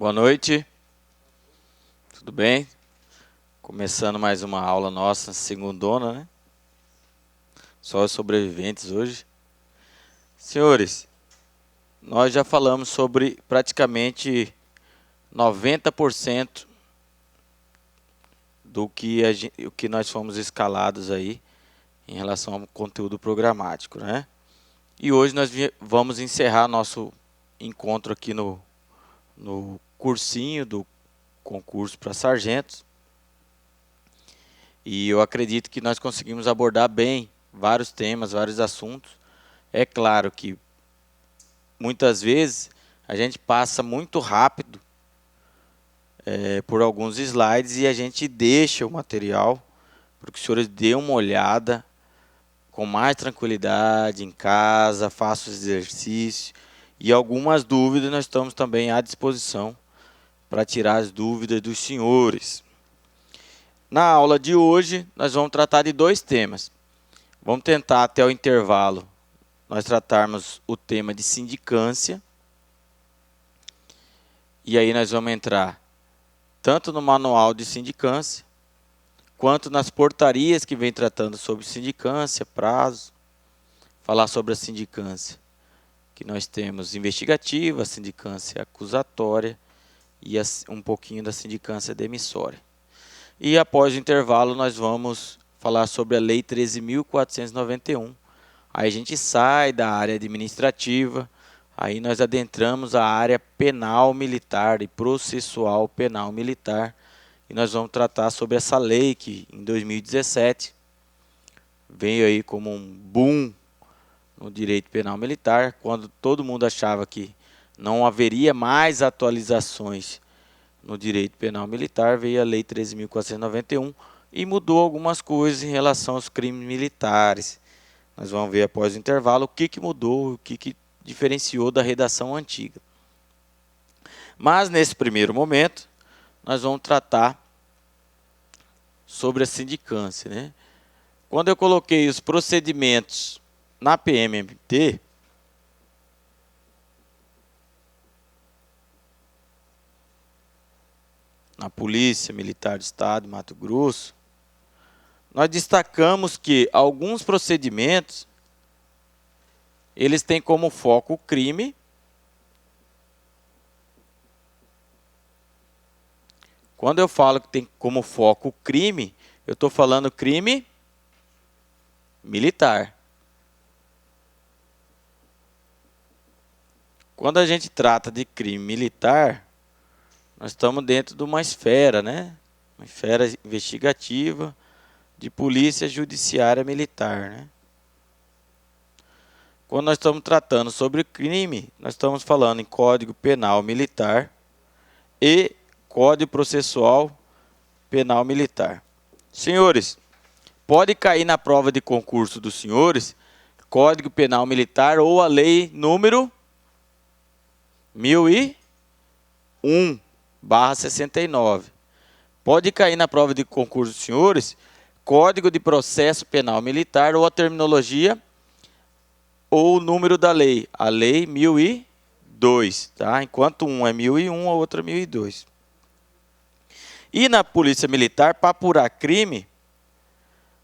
Boa noite, tudo bem? Começando mais uma aula nossa, segundona, né? Só os sobreviventes hoje. Senhores, nós já falamos sobre praticamente 90% do que, o que nós fomos escalados aí em relação ao conteúdo programático, né? E hoje nós vamos encerrar nosso encontro aqui no cursinho do concurso para sargentos. E eu acredito que nós conseguimos abordar bem vários temas, vários assuntos. É claro que muitas vezes a gente passa muito rápido por alguns slides e a gente deixa o material para que os senhores dêem uma olhada com mais tranquilidade em casa, façam os exercícios. E algumas dúvidas nós estamos também à disposição para tirar as dúvidas dos senhores. Na aula de hoje, nós vamos tratar de dois temas. Vamos tentar, até o intervalo, nós tratarmos o tema de sindicância. E aí nós vamos entrar tanto no manual de sindicância, quanto nas portarias que vem tratando sobre sindicância, prazo. Falar sobre a sindicância, que nós temos investigativa, a sindicância acusatória e um pouquinho da sindicância demissória. E após o intervalo nós vamos falar sobre a Lei 13.491. Aí a gente sai da área administrativa, aí nós adentramos a área penal militar e processual penal militar. E nós vamos tratar sobre essa lei que em 2017 veio aí como um boom no direito penal militar, quando todo mundo achava que não haveria mais atualizações no direito penal militar, veio a Lei 13.491 e mudou algumas coisas em relação aos crimes militares. Nós vamos ver após o intervalo o que mudou, o que diferenciou da redação antiga. Mas nesse primeiro momento, nós vamos tratar sobre a sindicância, né? Quando eu coloquei os procedimentos na PMMT, na Polícia Militar do Estado de Mato Grosso, nós destacamos que alguns procedimentos eles têm como foco o crime. Quando eu falo que tem como foco o crime, eu estou falando crime militar. Quando a gente trata de crime militar, nós estamos dentro de uma esfera, né? Uma esfera investigativa de polícia judiciária militar, né? Quando nós estamos tratando sobre crime, nós estamos falando em Código Penal Militar e Código Processual Penal Militar. Senhores, pode cair na prova de concurso dos senhores Código Penal Militar ou a lei número 1001/69. Pode cair na prova de concurso dos senhores Código de Processo Penal Militar ou a terminologia ou o número da lei, a lei 1002, tá? Enquanto um é 1001, a outra é 1002. E na Polícia Militar, para apurar crime,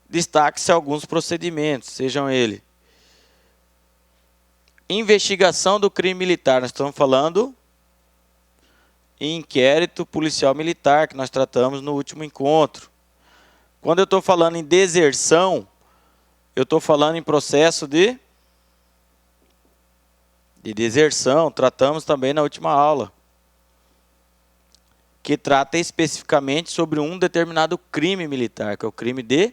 destaque-se alguns procedimentos, sejam eles investigação do crime militar, nós estamos falando em inquérito policial militar, que nós tratamos no último encontro. Quando eu estou falando em deserção, eu estou falando em processo de deserção, tratamos também na última aula, que trata especificamente sobre um determinado crime militar, que é o crime de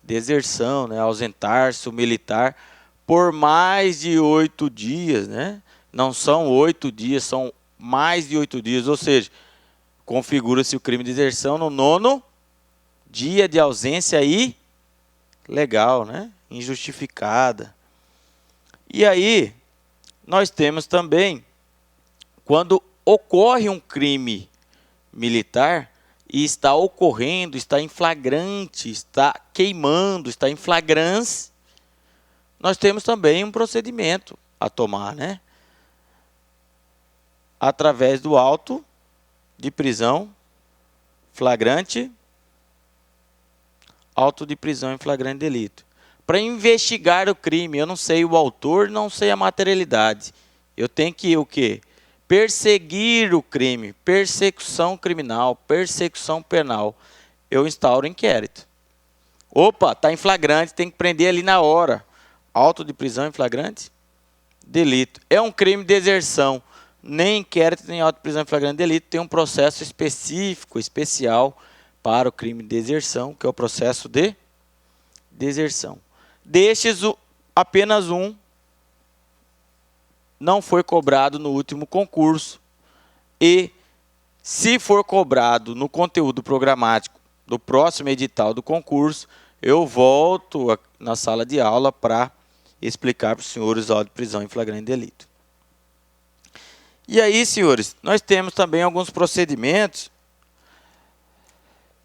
deserção, né? Ausentar-se o militar por mais de 8 dias, né? Não são 8 dias, são mais de 8 dias, ou seja, configura-se o crime de deserção no 9º dia de ausência ilegal, né? Injustificada. E aí, nós temos também, quando ocorre um crime militar e está ocorrendo, está em flagrante, está queimando, está em flagrância, nós temos também um procedimento a tomar, né? Através do auto de prisão, flagrante, auto de prisão em flagrante delito. Para investigar o crime, eu não sei o autor, não sei a materialidade. Eu tenho que o quê? Perseguir o crime, persecução criminal, persecução penal. Eu instauro inquérito. Opa, está em flagrante, tem que prender ali na hora. Auto de prisão em flagrante delito. É um crime de deserção. Nem inquérito, nem auto de prisão em flagrante delito. Tem um processo específico, especial, para o crime de deserção, que é o processo de deserção. Destes, apenas um não foi cobrado no último concurso. E, se for cobrado no conteúdo programático do próximo edital do concurso, eu volto na sala de aula para explicar para os senhores o auto de prisão em flagrante delito. E aí, senhores, nós temos também alguns procedimentos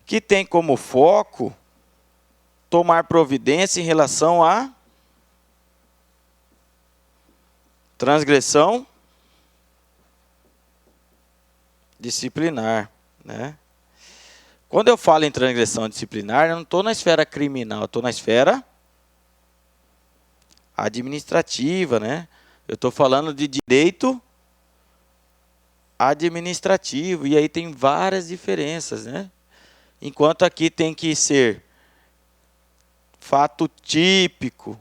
que tem como foco tomar providência em relação à transgressão disciplinar, né? Quando eu falo em transgressão disciplinar, eu não estou na esfera criminal, eu estou na esfera administrativa, né? Eu estou falando de direito administrativo, e aí tem várias diferenças, né? Enquanto aqui tem que ser fato típico,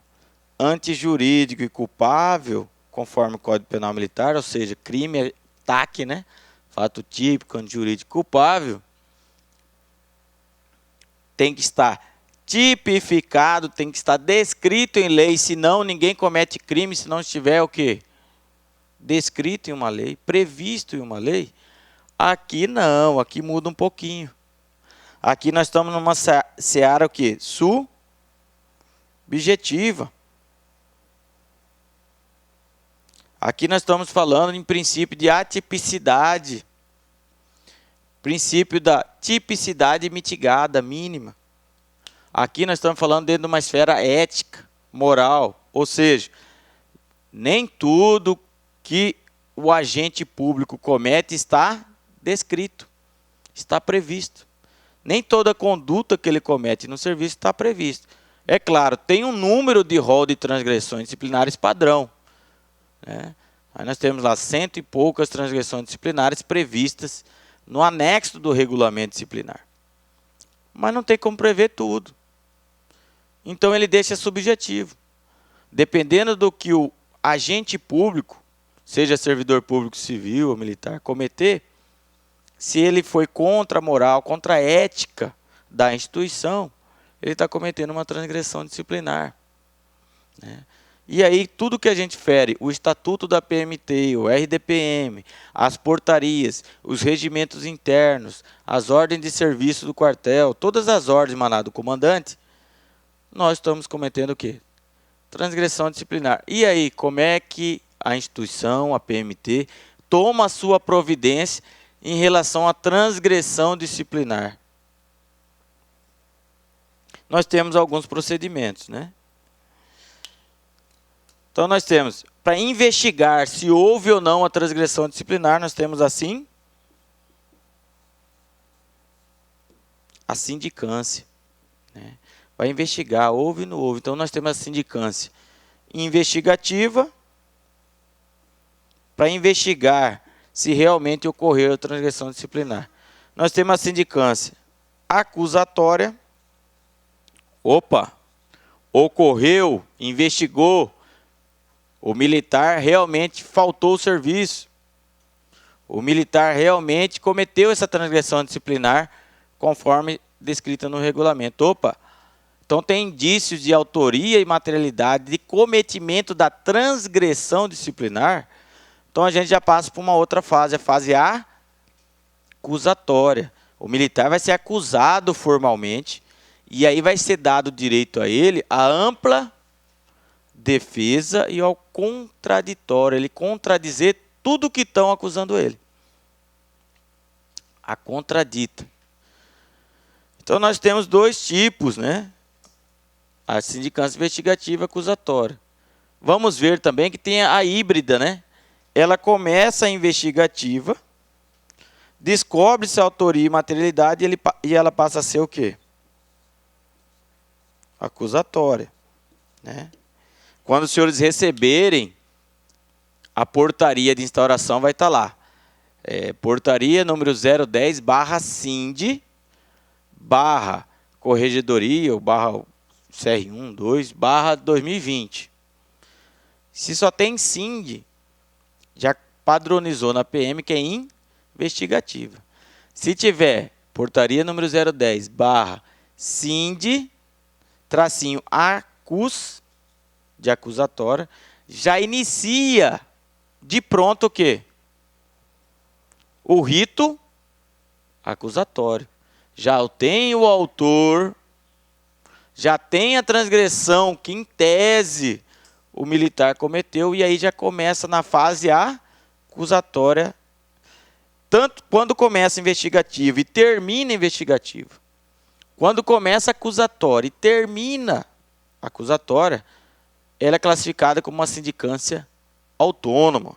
antijurídico e culpável, conforme o Código Penal Militar, ou seja, crime é TAC, né? Fato típico, antijurídico e culpável, tem que estar tipificado, tem que estar descrito em lei, senão ninguém comete crime se não estiver o quê? Descrito em uma lei, previsto em uma lei. Aqui não, aqui muda um pouquinho. Aqui nós estamos numa seara o quê? Subjetiva. Aqui nós estamos falando em princípio de atipicidade. Princípio da tipicidade mitigada, mínima. Aqui nós estamos falando dentro de uma esfera ética, moral. Ou seja, nem tudo que o agente público comete está descrito, está previsto. Nem toda conduta que ele comete no serviço está previsto. É claro, tem um número de rol de transgressões disciplinares padrão, né? Aí nós temos lá 100 e poucas transgressões disciplinares previstas no anexo do regulamento disciplinar. Mas não tem como prever tudo. Então ele deixa subjetivo. Dependendo do que o agente público, seja servidor público civil ou militar, cometer, se ele foi contra a moral, contra a ética da instituição, ele está cometendo uma transgressão disciplinar, né? E aí, tudo que a gente fere, o Estatuto da PMT, o RDPM, as portarias, os regimentos internos, as ordens de serviço do quartel, todas as ordens emanadas do comandante, nós estamos cometendo o quê? Transgressão disciplinar. E aí, como é que a instituição, a PMT, toma a sua providência em relação à transgressão disciplinar? Nós temos alguns procedimentos, né? Então, nós temos, para investigar se houve ou não a transgressão disciplinar, nós temos assim, a sindicância, né? Para investigar, houve ou não houve. Então, nós temos a sindicância investigativa, para investigar se realmente ocorreu a transgressão disciplinar. Nós temos a sindicância acusatória. Opa, ocorreu, investigou, o militar realmente faltou o serviço. O militar realmente cometeu essa transgressão disciplinar conforme descrita no regulamento. Opa, então tem indícios de autoria e materialidade de cometimento da transgressão disciplinar. Então a gente já passa para uma outra fase, a fase acusatória. O militar vai ser acusado formalmente e aí vai ser dado direito a ele a ampla defesa e ao contraditório, ele contradizer tudo que estão acusando ele. A contradita. Então nós temos dois tipos, né? A sindicância investigativa e acusatória. Vamos ver também que tem a híbrida, né? Ela começa a investigativa, Descobre-se a autoria e materialidade e ela passa a ser o quê? Acusatória, né? Quando os senhores receberem a portaria de instauração, vai estar lá. Portaria número 010/Sind, barra Corregedoria, ou barra CR1, 2, barra 2020. Se só tem Sind, já padronizou na PM que é investigativa. Se tiver portaria número 010/Sind, tracinho acus, de acusatória, já inicia de pronto o quê? O rito acusatório. Já tem o autor, já tem a transgressão que, em tese, o militar cometeu, e aí já começa na fase acusatória, tanto quando começa a investigativa e termina a investigativa. Quando começa a acusatória e termina a acusatória, ela é classificada como uma sindicância autônoma.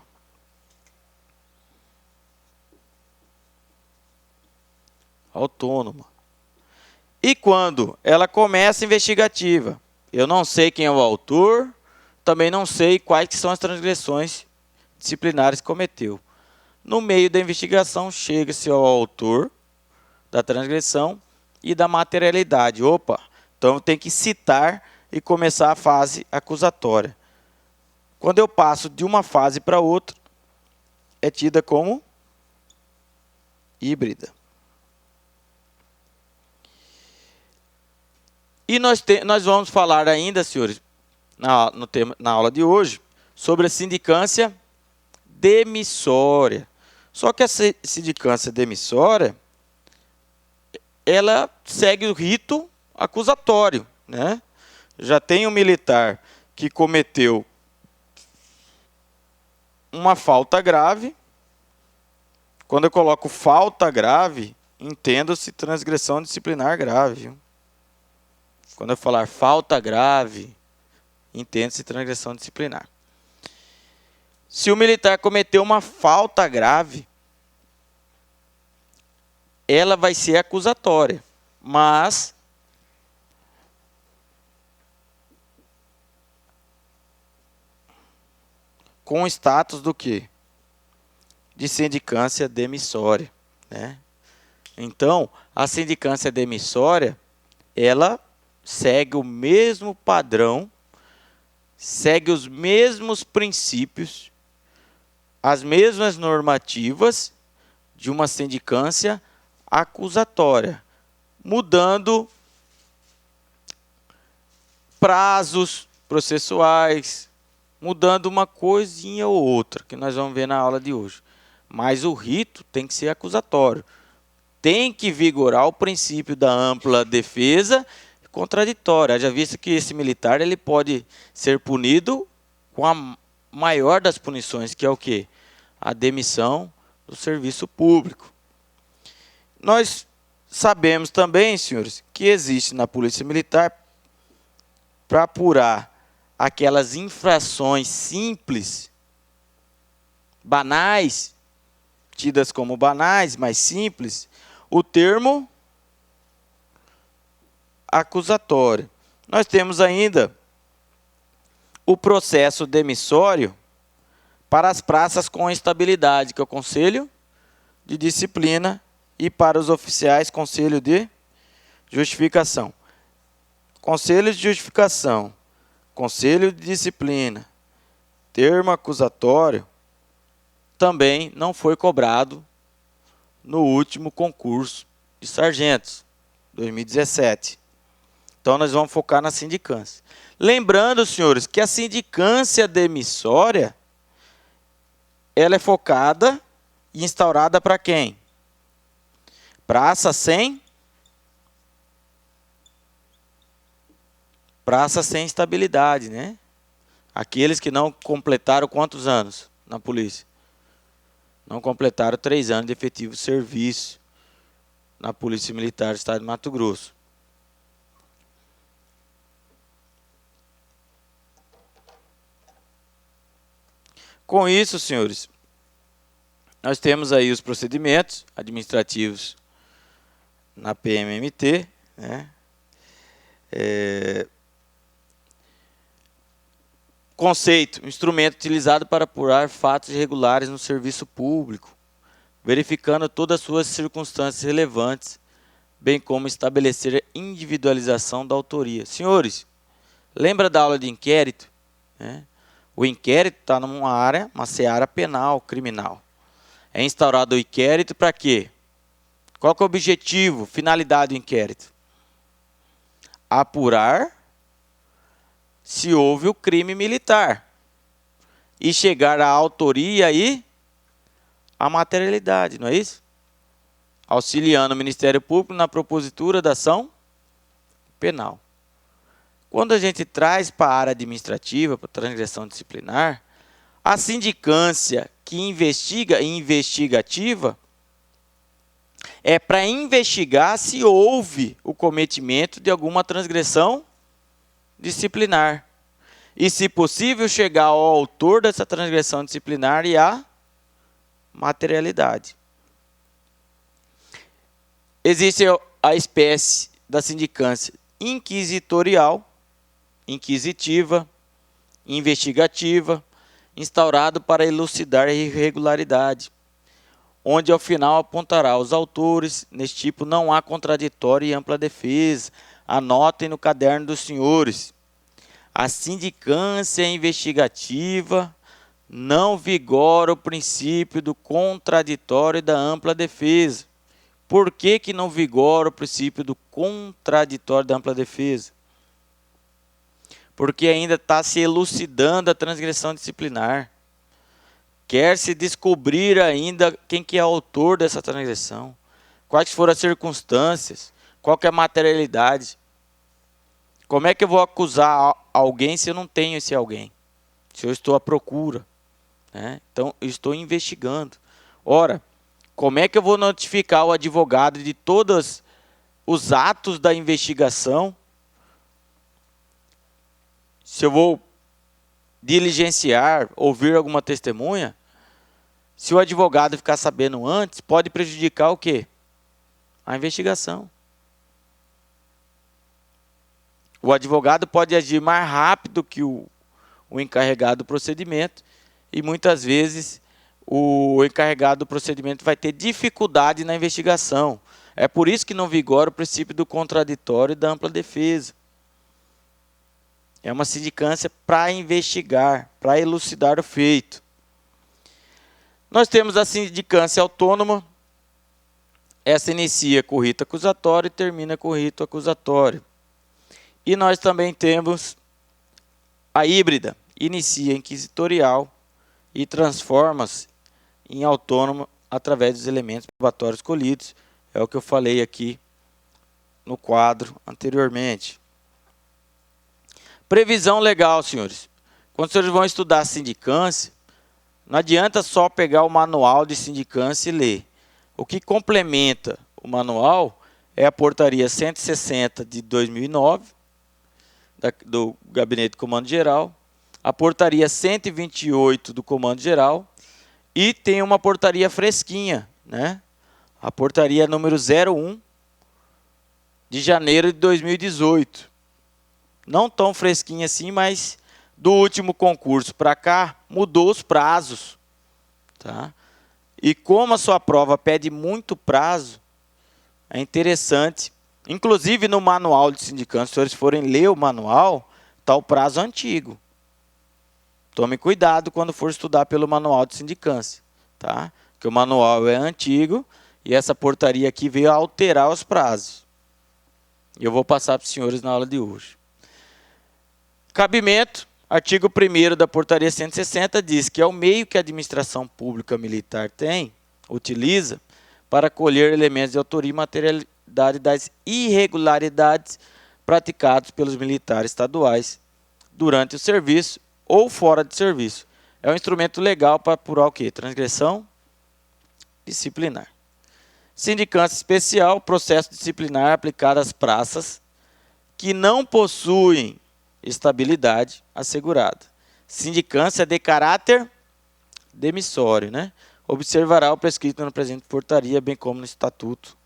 Autônoma. E quando ela começa a investigativa, eu não sei quem é o autor, também não sei quais são as transgressões disciplinares que cometeu. No meio da investigação, chega-se ao autor da transgressão e da materialidade. Opa, então tem que citar e começar a fase acusatória. Quando eu passo de uma fase para outra, é tida como híbrida. E nós vamos falar ainda, senhores, na aula de hoje, sobre a sindicância demissória. Só que a sindicância demissória, ela segue o rito acusatório, né? Já tem um militar que cometeu uma falta grave. Quando eu coloco falta grave, entendo-se transgressão disciplinar grave. Quando eu falar falta grave, entende-se transgressão disciplinar. Se o militar cometeu uma falta grave, ela vai ser acusatória, mas com o status do quê? De sindicância demissória, né? Então, a sindicância demissória, ela segue o mesmo padrão, segue os mesmos princípios, as mesmas normativas de uma sindicância acusatória, mudando prazos processuais, mudando uma coisinha ou outra, que nós vamos ver na aula de hoje. Mas o rito tem que ser acusatório. Tem que vigorar o princípio da ampla defesa contraditória. Já visto que esse militar ele pode ser punido com a maior das punições, que é o quê? A demissão do serviço público. Nós sabemos também, senhores, que existe na Polícia Militar, para apurar aquelas infrações simples, banais, tidas como banais, mais simples, o termo acusatório. Nós temos ainda o processo demissório para as praças com estabilidade, que é o Conselho de Disciplina, e para os oficiais, Conselho de Justificação. Conselho de Justificação, Conselho de Disciplina, termo acusatório, também não foi cobrado no último concurso de sargentos, 2017. Então, nós vamos focar na sindicância. Lembrando, senhores, que a sindicância demissória, ela é focada e instaurada para quem? Praça sem estabilidade, né? Aqueles que não completaram quantos anos na polícia? Não completaram 3 anos de efetivo serviço na Polícia Militar do Estado de Mato Grosso. Com isso, senhores, Nós temos aí os procedimentos administrativos na PMMT, né? Conceito: instrumento utilizado para apurar fatos irregulares no serviço público, verificando todas as suas circunstâncias relevantes, bem como estabelecer a individualização da autoria. Senhores, lembra da aula de inquérito? O inquérito está numa área, uma seara penal, criminal. É instaurado o inquérito para quê? Qual que é o objetivo, finalidade do inquérito? Apurar se houve o crime militar e chegar à autoria e à materialidade, não é isso? Auxiliando o Ministério Público na propositura da ação penal. Quando a gente traz para a área administrativa, para a transgressão disciplinar, a sindicância que investiga e investigativa é para investigar se houve o cometimento de alguma transgressão disciplinar. E, se possível, chegar ao autor dessa transgressão disciplinar e à materialidade. Existe a espécie da sindicância inquisitorial, inquisitiva, investigativa, instaurado para elucidar a irregularidade, onde ao final apontará os autores. Neste tipo não há contraditório e ampla defesa. Anotem no caderno dos senhores. A sindicância investigativa não vigora o princípio do contraditório e da ampla defesa. Por que que não vigora o princípio do contraditório e da ampla defesa? Porque ainda está se elucidando a transgressão disciplinar. Quer se descobrir ainda quem que é o autor dessa transgressão, quais foram as circunstâncias, qual que é a materialidade. Como é que eu vou acusar alguém se eu não tenho esse alguém? Se eu estou à procura, né? Então, eu estou investigando. Ora, como é que eu vou notificar o advogado de todos os atos da investigação? Se eu vou diligenciar, ouvir alguma testemunha, se o advogado ficar sabendo antes, pode prejudicar o quê? A investigação. O advogado pode agir mais rápido que o encarregado do procedimento e muitas vezes o encarregado do procedimento vai ter dificuldade na investigação. É por isso que não vigora o princípio do contraditório e da ampla defesa. É uma sindicância para investigar, para elucidar o feito. Nós temos a sindicância autônoma. Essa inicia com o rito acusatório e termina com o rito acusatório. E nós também temos a híbrida. Inicia inquisitorial e transforma-se em autônoma através dos elementos probatórios colhidos. É o que eu falei aqui no quadro anteriormente. Previsão legal, senhores. Quando os senhores vão estudar a sindicância, não adianta só pegar o manual de sindicância e ler. O que complementa o manual é a portaria 160 de 2009, do Gabinete do Comando Geral, a portaria 128 do Comando Geral e tem uma portaria fresquinha, né? A portaria número 01 de janeiro de 2018. Não tão fresquinha assim, mas do último concurso para cá mudou os prazos, tá? E como a sua prova pede muito prazo, é interessante. Inclusive no manual de sindicância, se os senhores forem ler o manual, está o prazo antigo. Tome cuidado quando for estudar pelo manual de sindicância, tá? Porque o manual é antigo e essa portaria aqui veio a alterar os prazos. E eu vou passar para os senhores na aula de hoje. Cabimento, artigo 1º da portaria 160 diz que é o meio que a administração pública militar utiliza para colher elementos de autoria e materialidade das irregularidades praticadas pelos militares estaduais durante o serviço ou fora de serviço. É um instrumento legal para apurar o quê? Transgressão disciplinar. Sindicância especial, processo disciplinar aplicado às praças que não possuem estabilidade assegurada. Sindicância de caráter demissório, né? observará o prescrito na presente portaria, bem como no Estatuto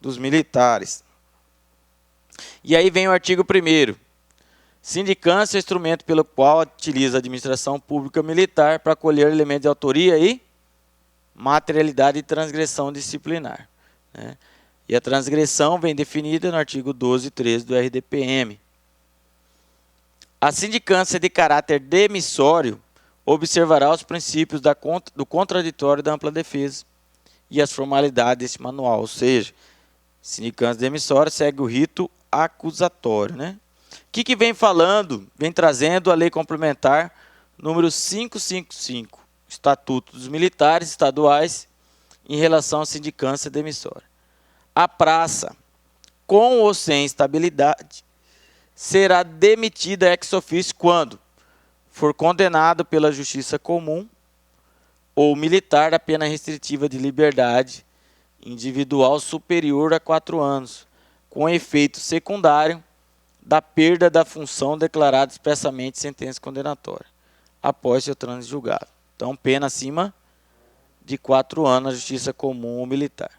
dos Militares. E aí vem o artigo 1º. Sindicância é o instrumento pelo qual utiliza a administração pública militar para colher elementos de autoria e materialidade de transgressão disciplinar, né? E a transgressão vem definida no artigo 12 e 13 do RDPM. A sindicância de caráter demissório observará os princípios do contraditório e da ampla defesa e as formalidades desse manual, ou seja, sindicância demissória segue o rito acusatório, né? O que vem falando, vem trazendo a lei complementar número 555, Estatuto dos Militares Estaduais, em relação à sindicância demissória. A praça, com ou sem estabilidade, será demitida ex officio quando for condenado pela justiça comum ou militar a pena restritiva de liberdade individual superior a 4 anos, com efeito secundário da perda da função declarada expressamente em sentença condenatória, após seu trânsito julgado. Então, pena acima de 4 anos na justiça comum ou militar.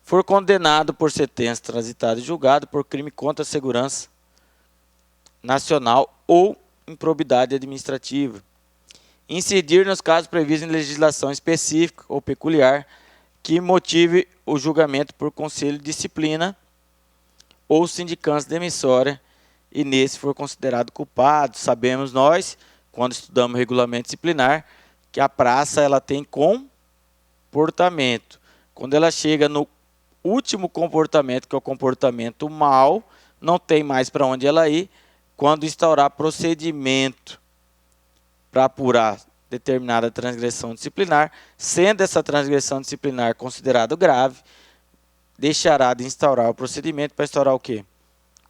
For condenado por sentença transitada e julgado por crime contra a segurança nacional ou improbidade administrativa. Incidir nos casos previstos em legislação específica ou peculiar que motive o julgamento por conselho de disciplina ou sindicância demissória e nesse for considerado culpado. Sabemos nós, quando estudamos regulamento disciplinar, que a praça ela tem comportamento. Quando ela chega no último comportamento, que é o comportamento mau, não tem mais para onde ela ir. Quando instaurar procedimento para apurar determinada transgressão disciplinar, sendo essa transgressão disciplinar considerada grave, deixará de instaurar o procedimento para instaurar o quê?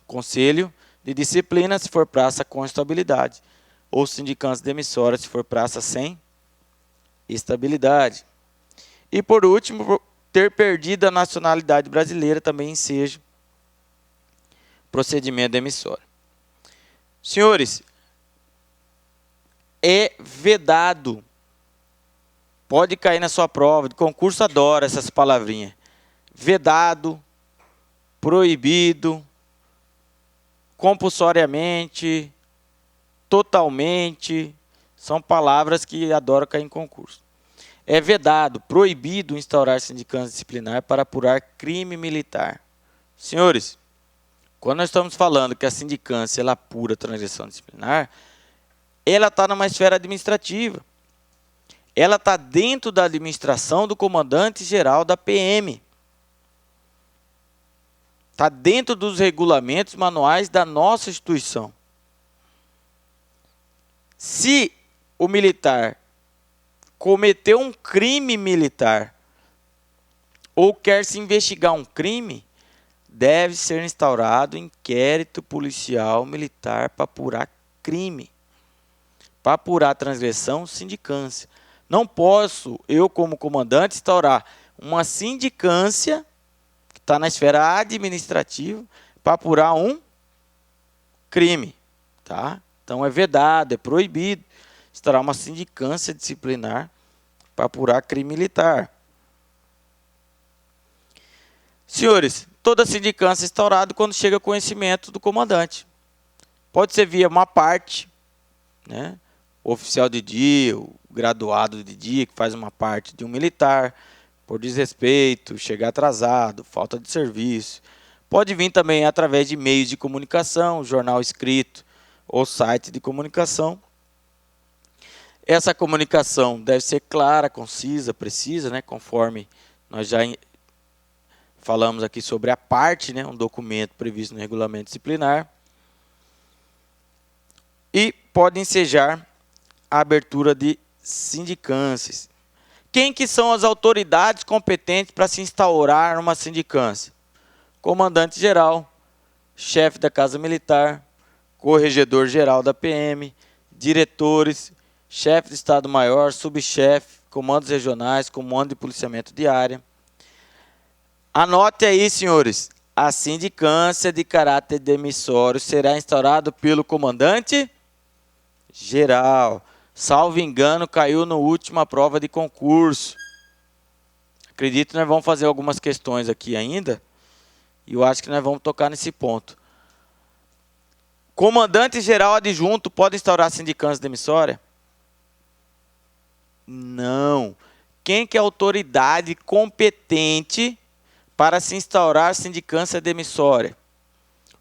Conselho de disciplina, se for praça com estabilidade, ou sindicância demissória, se for praça sem estabilidade. E por último, ter perdido a nacionalidade brasileira também enseja procedimento demissório. Senhores, é vedado, pode cair na sua prova, de concurso adora essas palavrinhas, vedado, proibido, compulsoriamente, totalmente, são palavras que adoram cair em concurso. É vedado, proibido instaurar sindicância disciplinar para apurar crime militar. Senhores, quando nós estamos falando que a sindicância ela apura transgressão disciplinar, ela está numa esfera administrativa. Ela está dentro da administração do comandante-geral da PM. Está dentro dos regulamentos manuais da nossa instituição. Se o militar cometeu um crime militar ou quer se investigar um crime, deve ser instaurado inquérito policial militar para apurar crime, para apurar transgressão, sindicância. Não posso, eu como comandante, instaurar uma sindicância, que está na esfera administrativa, para apurar um crime. Tá? Então é vedado, é proibido instaurar uma sindicância disciplinar para apurar crime militar. Senhores, toda sindicância é instaurada quando chega ao conhecimento do comandante. Pode ser via uma parte, né? O oficial de dia, o graduado de dia, que faz uma parte de um militar, por desrespeito, chegar atrasado, falta de serviço. Pode vir também através de meios de comunicação, jornal escrito ou site de comunicação. Essa comunicação deve ser clara, concisa, precisa, né? Conforme nós já falamos aqui sobre a parte, né, um documento previsto no regulamento disciplinar. E pode ensejar a abertura de sindicâncias. Quem que são as autoridades competentes para se instaurar uma sindicância? Comandante-geral, chefe da Casa Militar, corregedor-geral da PM, diretores, chefe de Estado-Maior, subchefe, comandos regionais, comando de policiamento de área. Anote aí, senhores, a sindicância de caráter demissório será instaurada pelo comandante geral. Salvo engano, caiu na última prova de concurso. Acredito que nós vamos fazer algumas questões aqui ainda, e eu acho que nós vamos tocar nesse ponto. Comandante-geral adjunto pode instaurar sindicância demissória? Não. Quem que é a autoridade competente para se instaurar sindicância demissória?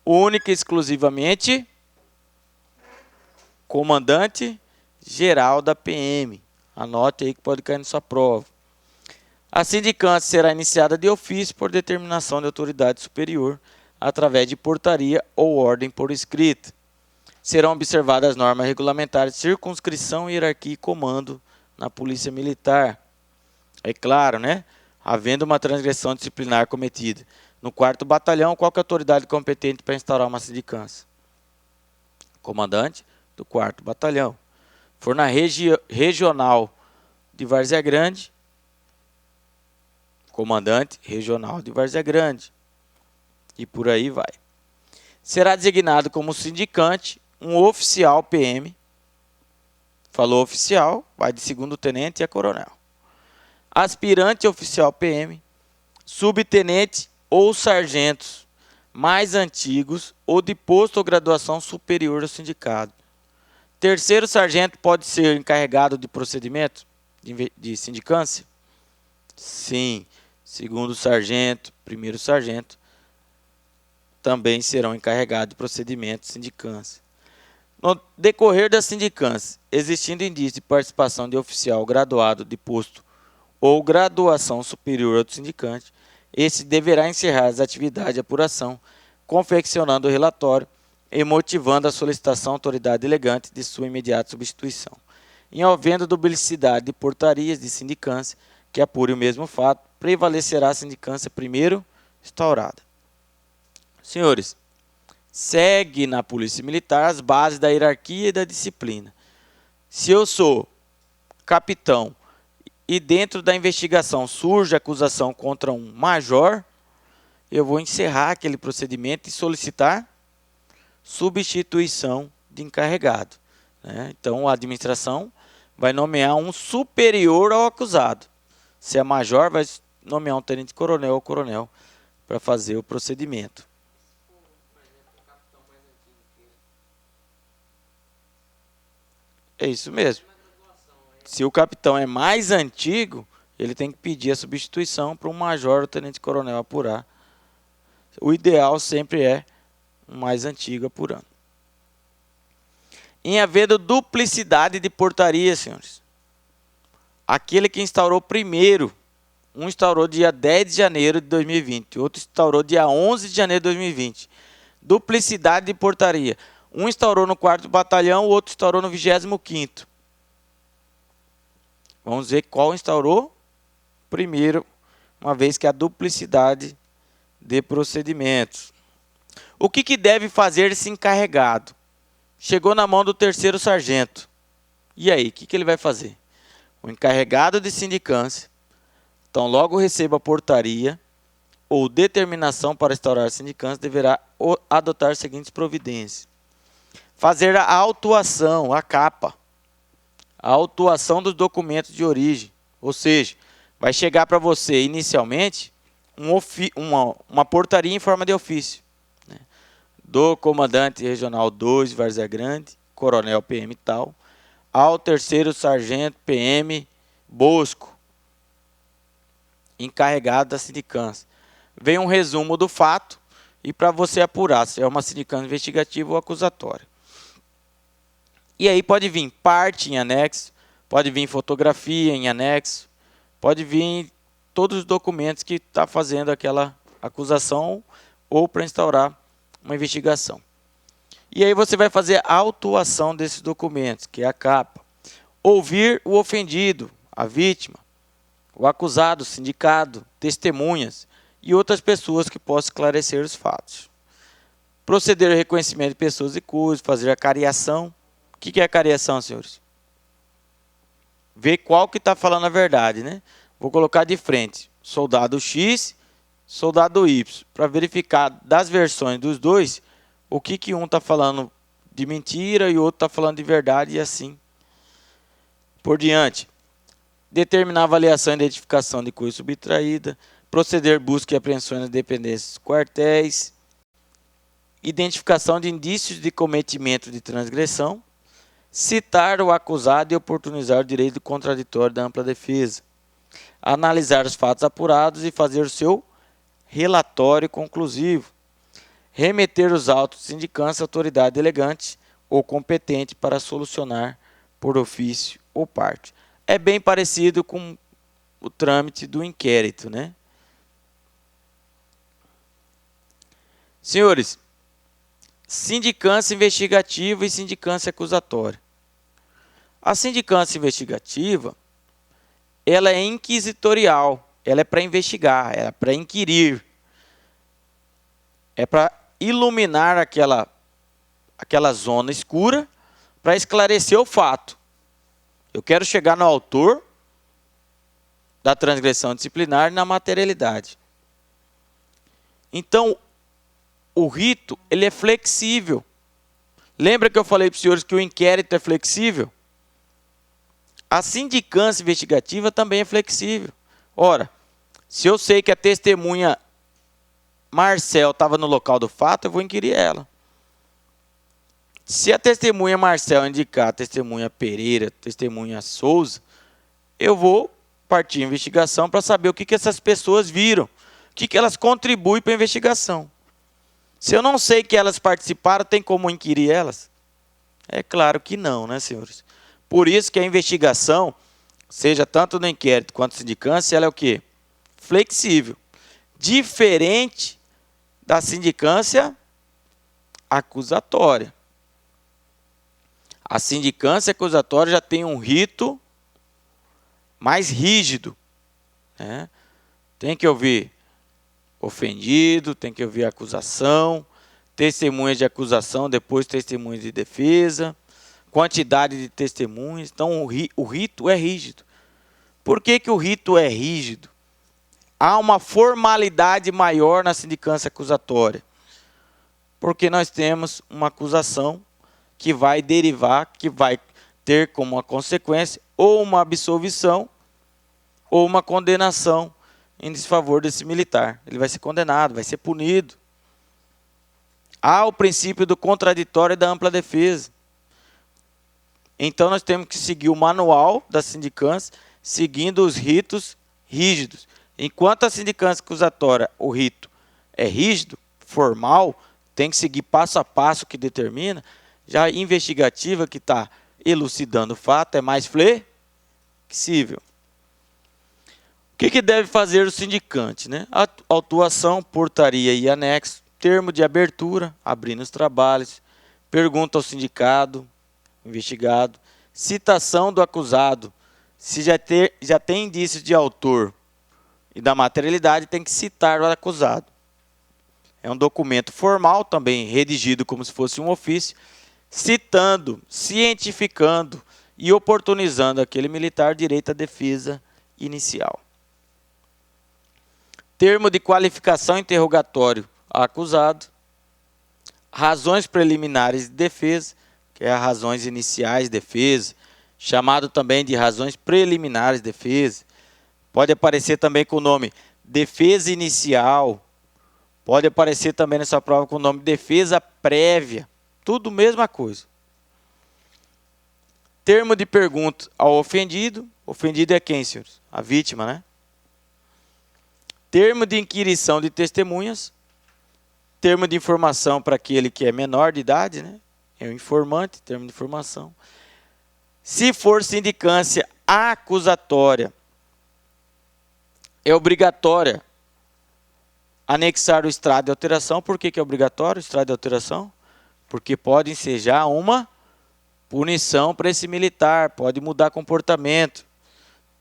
Única e exclusivamente comandante-geral da PM. Anote aí que pode cair na sua prova. A sindicância será iniciada de ofício por determinação de autoridade superior, através de portaria ou ordem por escrita. Serão observadas as normas regulamentares de circunscrição, hierarquia e comando na Polícia Militar. É claro, né? Havendo uma transgressão disciplinar cometida no 4º Batalhão, qual que é a autoridade competente para instaurar uma sindicância? Comandante do 4º Batalhão. For na regional de Várzea Grande, comandante regional de Várzea Grande. E por aí vai. Será designado como sindicante um oficial PM. Falou oficial, vai de 2º tenente a coronel. Aspirante oficial PM, subtenente ou sargentos mais antigos ou de posto ou graduação superior ao sindicato. 3º sargento pode ser encarregado de procedimento de sindicância? Sim. 2º sargento, 1º sargento também serão encarregados de procedimento de sindicância. No decorrer da sindicância, existindo indício de participação de oficial graduado de posto ou graduação superior ao do sindicante, esse deverá encerrar as atividades de apuração, confeccionando o relatório e motivando a solicitação à autoridade delegante de sua imediata substituição. Em havendo duplicidade de portarias de sindicância que apure o mesmo fato, prevalecerá a sindicância primeiro instaurada. Senhores, segue na Polícia Militar as bases da hierarquia e da disciplina. Se eu sou capitão e dentro da investigação surge acusação contra um major, eu vou encerrar aquele procedimento e solicitar substituição de encarregado, né? Então, a administração vai nomear um superior ao acusado. Se é major, vai nomear um tenente-coronel ou coronel para fazer o procedimento. É isso mesmo. Se o capitão é mais antigo, ele tem que pedir a substituição para um major ou tenente-coronel apurar. O ideal sempre é um mais antigo apurando. Em havendo duplicidade de portaria, senhores, aquele que instaurou primeiro, um instaurou dia 10 de janeiro de 2020, outro instaurou dia 11 de janeiro de 2020. Duplicidade de portaria. Um instaurou no 4º Batalhão, o outro instaurou no 25º. Vamos ver qual instaurou primeiro, uma vez que há duplicidade de procedimentos. O que deve fazer esse encarregado? Chegou na mão do 3º sargento. E aí, o que ele vai fazer? O encarregado de sindicância, então logo receba a portaria ou determinação para instaurar a sindicância, deverá adotar as seguintes providências. Fazer a autuação, a capa. A autuação dos documentos de origem. Ou seja, vai chegar para você inicialmente uma portaria em forma de ofício, né? Do comandante regional 2, Várzea Grande, coronel PM tal, ao 3º sargento PM Bosco, encarregado da sindicância. Vem um resumo do fato e para você apurar se é uma sindicância investigativa ou acusatória. E aí pode vir parte em anexo, pode vir fotografia em anexo, pode vir todos os documentos que está fazendo aquela acusação ou para instaurar uma investigação. E aí você vai fazer a autuação desses documentos, que é a capa. Ouvir o ofendido, a vítima, o acusado, o sindicado, testemunhas e outras pessoas que possam esclarecer os fatos. Proceder ao reconhecimento de pessoas e coisas, fazer a cariação. O que é a cariação, senhores? Ver qual que está falando a verdade, né? Vou colocar de frente soldado X, soldado Y, para verificar das versões dos dois, o que um está falando de mentira e o outro está falando de verdade e assim por diante. determinar a avaliação e identificação de coisa subtraída, proceder busca e apreensões nas dependências dos quartéis, identificação de indícios de cometimento de transgressão, citar o acusado e oportunizar o direito contraditório da ampla defesa, analisar os fatos apurados e fazer o seu relatório conclusivo, remeter os autos de sindicância à autoridade delegante ou competente para solucionar por ofício ou parte. É bem parecido com o trâmite do inquérito, né? Senhores, sindicância investigativa e sindicância acusatória. A sindicância investigativa, ela é inquisitorial, ela é para investigar, ela é para inquirir, é para iluminar aquela zona escura para esclarecer o fato. Eu quero chegar no autor da transgressão disciplinar e na materialidade. Então, o rito, ele é flexível. Lembra que eu falei para os senhores que o inquérito é flexível? A sindicância investigativa também é flexível. Ora, se eu sei que a testemunha Marcel estava no local do fato, eu vou inquirir ela. Se a testemunha Marcel indicar a testemunha Pereira, testemunha Souza, eu vou partir a investigação para saber o que essas pessoas viram, o que elas contribuem para a investigação. Se eu não sei que elas participaram, tem como inquirir elas? É claro que não, né, senhores? Por isso que a investigação, seja tanto no inquérito quanto na sindicância, ela é o quê? Flexível. Diferente da sindicância acusatória. A sindicância acusatória já tem um rito mais rígido, né? Tem que ouvir ofendido, tem que ouvir acusação, testemunhas de acusação, depois testemunhas de defesa, quantidade de testemunhas. Então, o rito é rígido. Por que o rito é rígido? Há uma formalidade maior na sindicância acusatória. Porque nós temos uma acusação que vai derivar, que vai ter como uma consequência ou uma absolvição ou uma condenação em desfavor desse militar. Ele vai ser condenado, vai ser punido. Há o princípio do contraditório e da ampla defesa. Então, nós temos que seguir o manual da sindicância, seguindo os ritos rígidos. Enquanto a sindicância acusatória, o rito é rígido, formal, tem que seguir passo a passo o que determina. Já a investigativa, que está elucidando o fato, é mais flexível. O que deve fazer o sindicante, né? Autuação, portaria e anexo, termo de abertura, abrindo os trabalhos, pergunta ao sindicado, investigado, citação do acusado, se já tem indícios de autor e da materialidade, tem que citar o acusado. É um documento formal, também redigido como se fosse um ofício, citando, cientificando e oportunizando aquele militar direito à defesa inicial. Termo de qualificação interrogatório ao acusado, razões preliminares de defesa, que é as razões iniciais de defesa, chamado também de razões preliminares de defesa. Pode aparecer também com o nome defesa inicial, pode aparecer também nessa prova com o nome defesa prévia, tudo mesma coisa. Termo de pergunta ao ofendido é quem, senhores? A vítima, né? Termo de inquirição de testemunhas, termo de informação para aquele que é menor de idade, né? É o informante, termo de informação. Se for sindicância acusatória, é obrigatória anexar o extrato de alteração. Por que é obrigatório o extrato de alteração? Porque pode ensejar uma punição para esse militar, pode mudar comportamento.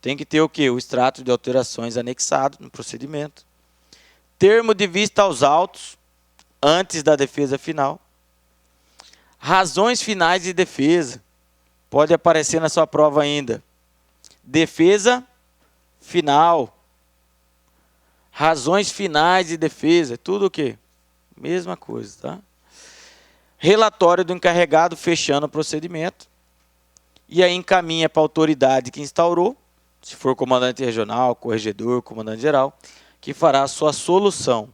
Tem que ter o quê? O extrato de alterações anexado no procedimento. Termo de vista aos autos, antes da defesa final. Razões finais de defesa. Pode aparecer na sua prova ainda. Defesa final. Razões finais de defesa. Tudo o quê? Mesma coisa, tá? Relatório do encarregado fechando o procedimento. E aí encaminha para a autoridade que instaurou. se for comandante regional, corregedor, comandante geral, que fará a sua solução,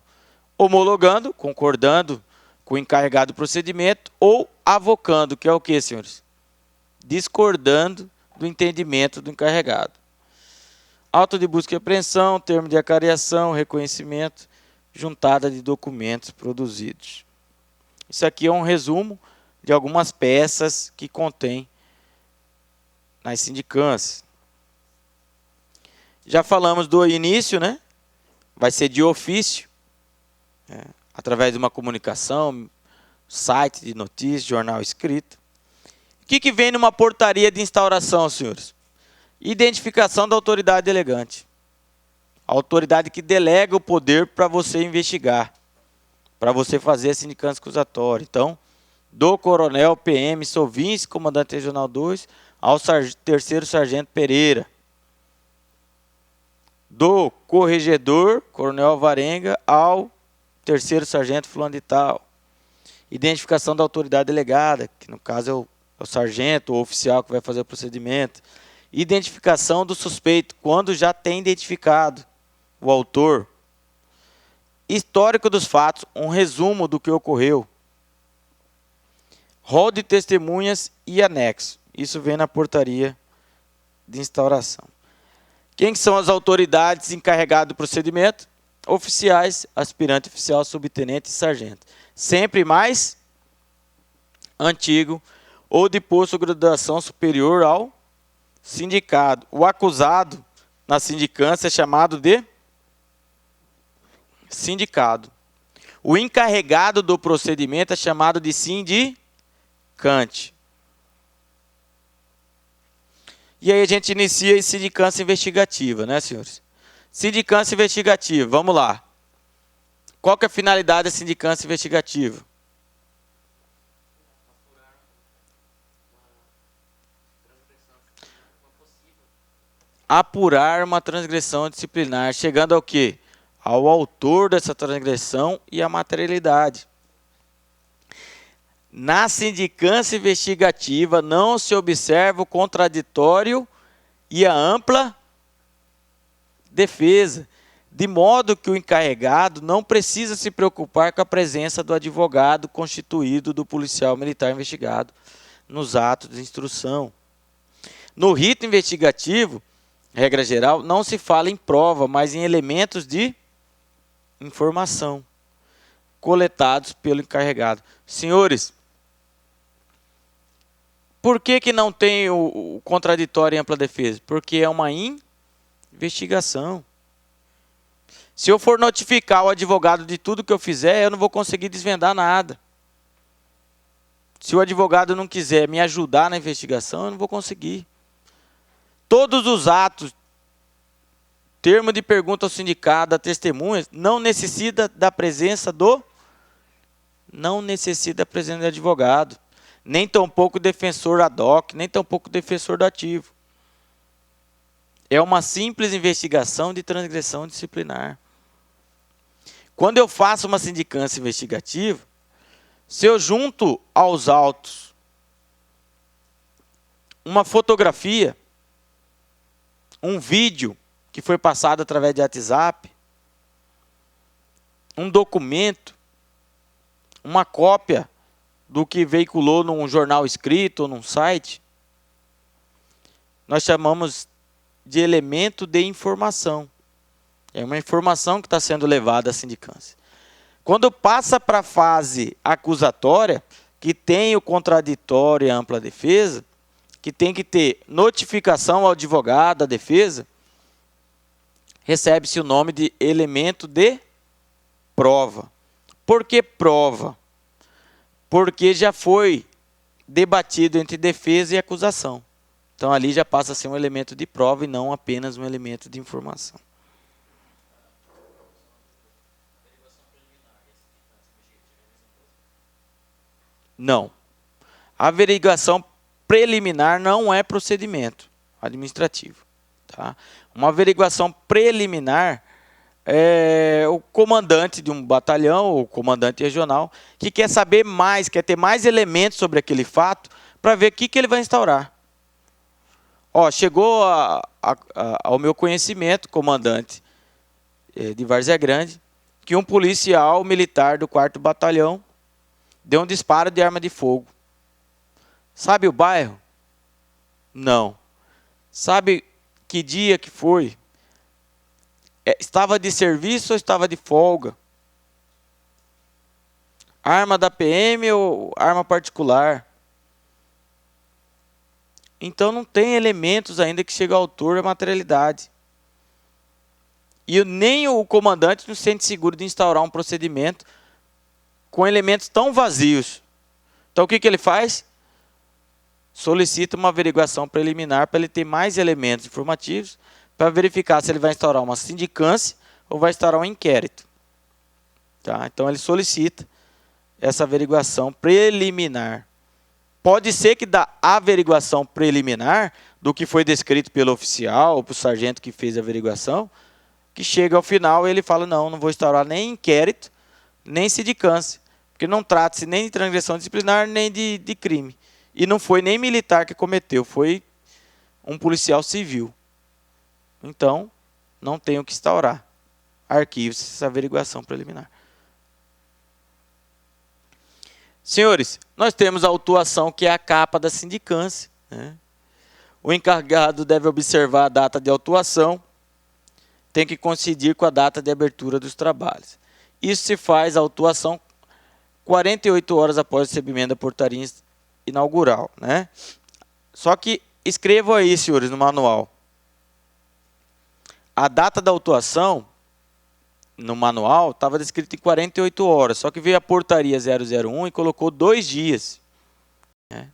homologando, concordando com o encarregado do procedimento ou avocando, que é o que, senhores? Discordando do entendimento do encarregado. Auto de busca e apreensão, termo de acariação, reconhecimento, juntada de documentos produzidos. Isso aqui é um resumo de algumas peças que contém nas sindicâncias. Já falamos do início, né? Vai ser de ofício, através de uma comunicação, site de notícias, jornal escrito. O que vem numa portaria de instauração, senhores? Identificação da autoridade delegante. A autoridade que delega o poder para você investigar, para você fazer a sindicância acusatória. Então, do coronel PM Sovinski, comandante regional 2, ao terceiro sargento Pereira. Do corregedor, coronel Alvarenga, ao terceiro sargento fulano de tal. Identificação da autoridade delegada, que no caso é o sargento ou oficial que vai fazer o procedimento. Identificação do suspeito, quando já tem identificado o autor. Histórico dos fatos, um resumo do que ocorreu. Rol de testemunhas e anexo. Isso vem na portaria de instauração. Quem são as autoridades encarregadas do procedimento? Oficiais, aspirante oficial, subtenente e sargento. Sempre mais antigo ou de posto de graduação superior ao sindicado. O acusado na sindicância é chamado de sindicado. O encarregado do procedimento é chamado de sindicante. E aí a gente inicia a sindicância investigativa, né, senhores? Sindicância investigativa, vamos lá. Qual que é a finalidade da sindicância investigativa? Apurar uma transgressão disciplinar, chegando ao quê? Ao autor dessa transgressão e à materialidade. Na sindicância investigativa não se observa o contraditório e a ampla defesa, de modo que o encarregado não precisa se preocupar com a presença do advogado constituído do policial militar investigado nos atos de instrução. No rito investigativo, regra geral, não se fala em prova, mas em elementos de informação coletados pelo encarregado. Senhores, por que não tem o contraditório e ampla defesa? Porque é uma investigação. Se eu for notificar o advogado de tudo que eu fizer, eu não vou conseguir desvendar nada. Se o advogado não quiser me ajudar na investigação, eu não vou conseguir. Todos os atos, termo de pergunta ao sindicado, da testemunha, não necessita da presença do advogado, nem tampouco defensor ad hoc, nem tampouco defensor do ativo. É uma simples investigação de transgressão disciplinar. Quando eu faço uma sindicância investigativa, se eu junto aos autos uma fotografia, um vídeo que foi passado através de WhatsApp, um documento, uma cópia do que veiculou num jornal escrito ou num site, nós chamamos de elemento de informação. É uma informação que está sendo levada à sindicância. Quando passa para a fase acusatória, que tem o contraditório e a ampla defesa, que tem que ter notificação ao advogado da defesa, recebe-se o nome de elemento de prova. Por que prova? Porque já foi debatido entre defesa e acusação. Então, ali já passa a ser um elemento de prova e não apenas um elemento de informação. Não. A averiguação preliminar não é procedimento administrativo. Tá? Uma averiguação preliminar é o comandante de um batalhão ou comandante regional que quer saber mais, quer ter mais elementos sobre aquele fato para ver o que ele vai instaurar. Chegou ao meu conhecimento, comandante de Várzea Grande, que um policial militar do 4º Batalhão deu um disparo de arma de fogo. Sabe o bairro? Não. Sabe que dia que foi? Estava de serviço ou estava de folga? Arma da PM ou arma particular? Então não tem elementos ainda que cheguem ao autor da materialidade. E nem o comandante não se sente seguro de instaurar um procedimento com elementos tão vazios. Então o que ele faz? Solicita uma averiguação preliminar para ele ter mais elementos informativos para verificar se ele vai instaurar uma sindicância ou vai instaurar um inquérito. Tá? Então ele solicita essa averiguação preliminar. Pode ser que da averiguação preliminar, do que foi descrito pelo oficial ou pelo sargento que fez a averiguação, que chega ao final e ele fala, não vou instaurar nem inquérito, nem sindicância, porque não trata-se nem de transgressão disciplinar, nem de crime. E não foi nem militar que cometeu, foi um policial civil. Então, não tem o que instaurar. Arquive-se essa averiguação preliminar. Senhores, nós temos a autuação, que é a capa da sindicância, né? O encarregado deve observar a data de autuação, tem que coincidir com a data de abertura dos trabalhos. Isso se faz a autuação 48 horas após o recebimento da portaria inaugural, né? Só que escrevam aí, senhores, no manual. A data da autuação, no manual, estava descrito em 48 horas, só que veio a portaria 001 e colocou 2 dias. Né?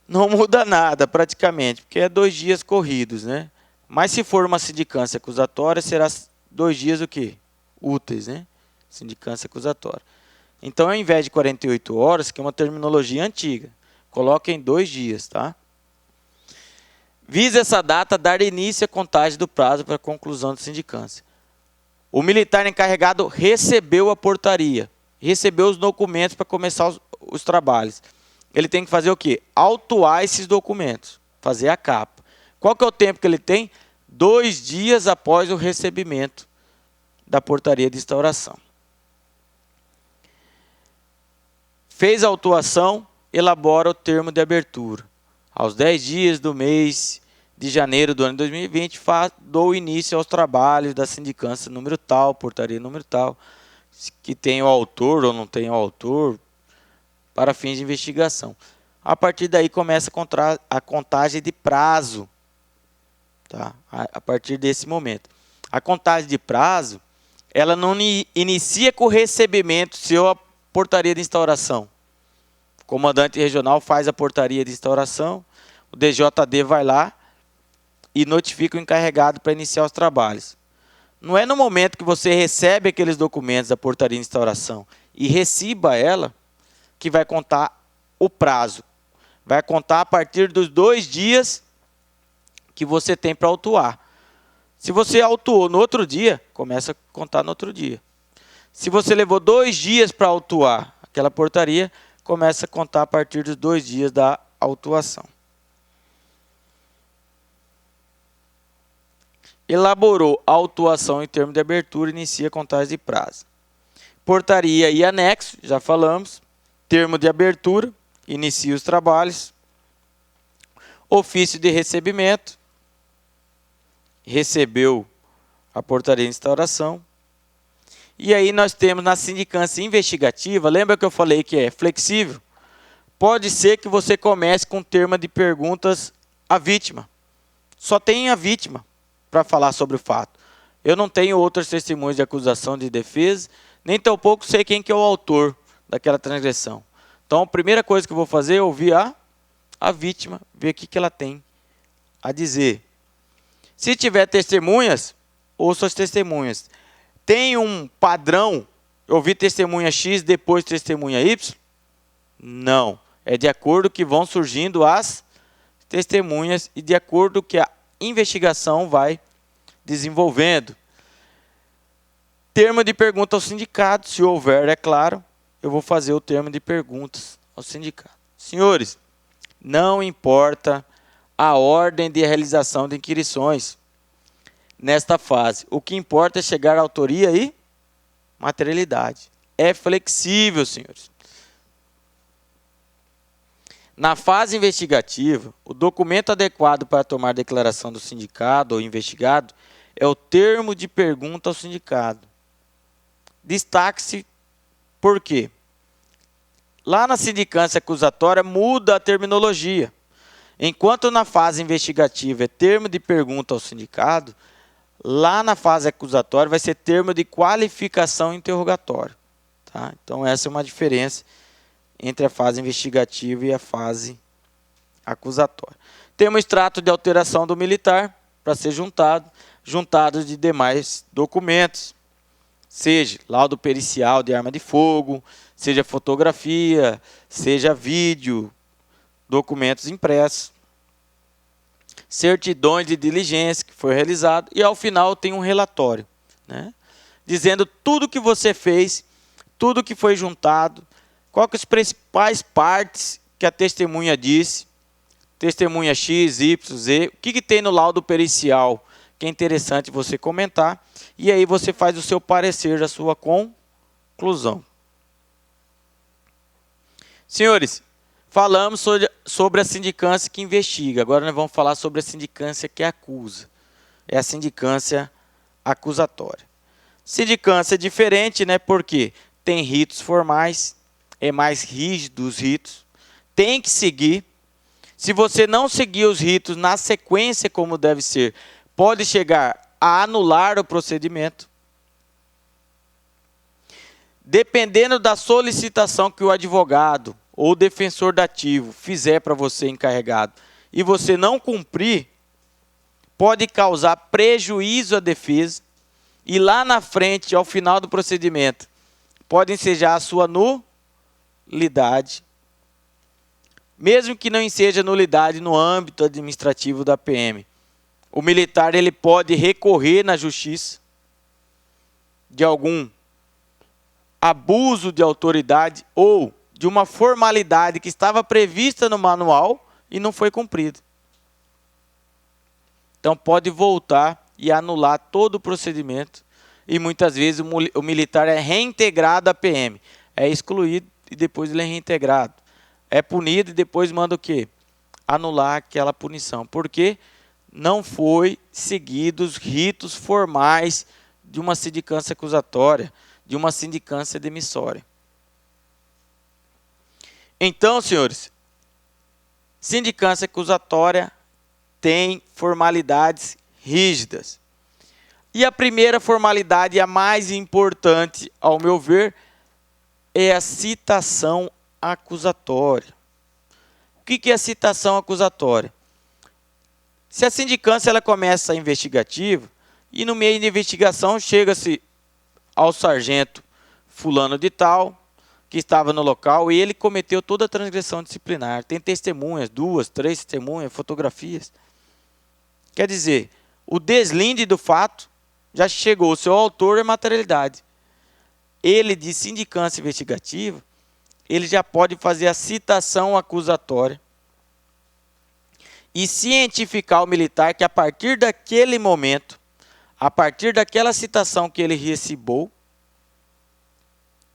Não muda nada, praticamente, porque é 2 dias corridos, né? Mas se for uma sindicância acusatória, será 2 dias o quê? Úteis, né? Sindicância acusatória. Então, ao invés de 48 horas, que é uma terminologia antiga, coloquem 2 dias, tá? Visa essa data dar início à contagem do prazo para a conclusão da sindicância. O militar encarregado recebeu a portaria, recebeu os documentos para começar os trabalhos. Ele tem que fazer o quê? Autuar esses documentos, fazer a capa. Qual que é o tempo que ele tem? 2 dias após o recebimento da portaria de instauração. Fez a autuação, elabora o termo de abertura. Aos 10 dias do mês de janeiro do ano 2020, dou início aos trabalhos da sindicância número tal, portaria número tal, que tem o autor ou não tem o autor, para fins de investigação. A partir daí começa a contagem de prazo, tá? A partir desse momento. A contagem de prazo, ela não inicia com o recebimento seu a portaria de instauração. O comandante regional faz a portaria de instauração, o DJD vai lá e notifica o encarregado para iniciar os trabalhos. Não é no momento que você recebe aqueles documentos da portaria de instauração e reciba ela que vai contar o prazo. Vai contar a partir dos 2 dias que você tem para autuar. Se você autuou no outro dia, começa a contar no outro dia. Se você levou 2 dias para autuar aquela portaria, começa a contar a partir dos 2 dias da autuação. Elaborou a autuação em termo de abertura, inicia a contagem de prazo. Portaria e anexo, já falamos. Termo de abertura, inicia os trabalhos. Ofício de recebimento, recebeu a portaria de instauração. E aí nós temos na sindicância investigativa, lembra que eu falei que é flexível? Pode ser que você comece com termo de perguntas à vítima. Só tem a vítima para falar sobre o fato. Eu não tenho outras testemunhas de acusação de defesa, nem tampouco sei quem que é o autor daquela transgressão. Então, a primeira coisa que eu vou fazer é ouvir a vítima, ver o que ela tem a dizer. Se tiver testemunhas, ouça as testemunhas. Tem um padrão, ouvir testemunha X, depois testemunha Y? Não. É de acordo que vão surgindo as testemunhas e de acordo que a investigação vai desenvolvendo. Termo de pergunta ao sindicato, se houver, é claro, eu vou fazer o termo de perguntas ao sindicato. Senhores, não importa a ordem de realização de inquirições nesta fase. O que importa é chegar à autoria e materialidade. É flexível, senhores. Na fase investigativa, o documento adequado para tomar declaração do sindicado ou investigado é o termo de pergunta ao sindicado. Destaque-se por quê? Lá na sindicância acusatória muda a terminologia. Enquanto na fase investigativa é termo de pergunta ao sindicado, lá na fase acusatória vai ser termo de qualificação interrogatório. Tá? Então essa é uma diferença entre a fase investigativa e a fase acusatória. Temos extrato de alteração do militar para ser juntado de demais documentos, seja laudo pericial de arma de fogo, seja fotografia, seja vídeo, documentos impressos, certidões de diligência que foi realizado e ao final tem um relatório, né, dizendo tudo que você fez, tudo que foi juntado, quais as principais partes que a testemunha disse, testemunha X, Y, Z, o que tem no laudo pericial que é interessante você comentar, e aí você faz o seu parecer, a sua conclusão. Senhores, falamos sobre a sindicância que investiga, agora nós vamos falar sobre a sindicância que acusa. É a sindicância acusatória. Sindicância é diferente, né? Porque tem ritos formais, é mais rígido os ritos, tem que seguir. Se você não seguir os ritos na sequência como deve ser, pode chegar a anular o procedimento. Dependendo da solicitação que o advogado ou o defensor dativo fizer para você encarregado e você não cumprir, pode causar prejuízo à defesa e lá na frente, ao final do procedimento, pode ensejar a sua nulidade, mesmo que não enseja nulidade no âmbito administrativo da PM. O militar ele pode recorrer na justiça de algum abuso de autoridade ou de uma formalidade que estava prevista no manual e não foi cumprida. Então pode voltar e anular todo o procedimento e muitas vezes o militar é reintegrado à PM. É excluído e depois ele é reintegrado. É punido e depois manda o quê? Anular aquela punição. Porque não foi seguidos os ritos formais de uma sindicância acusatória, de uma sindicância demissória. Então, senhores, sindicância acusatória tem formalidades rígidas. E a primeira formalidade, a mais importante, ao meu ver, é a citação acusatória. O que é a citação acusatória? Se a sindicância ela começa a investigativa e no meio da investigação chega-se ao sargento fulano de tal, que estava no local e ele cometeu toda a transgressão disciplinar. Tem testemunhas, 2, 3 testemunhas, fotografias. Quer dizer, o deslinde do fato já chegou, o seu autor é materialidade. Ele, de sindicância investigativa, ele já pode fazer a citação acusatória e cientificar o militar que a partir daquele momento, a partir daquela citação que ele recebeu,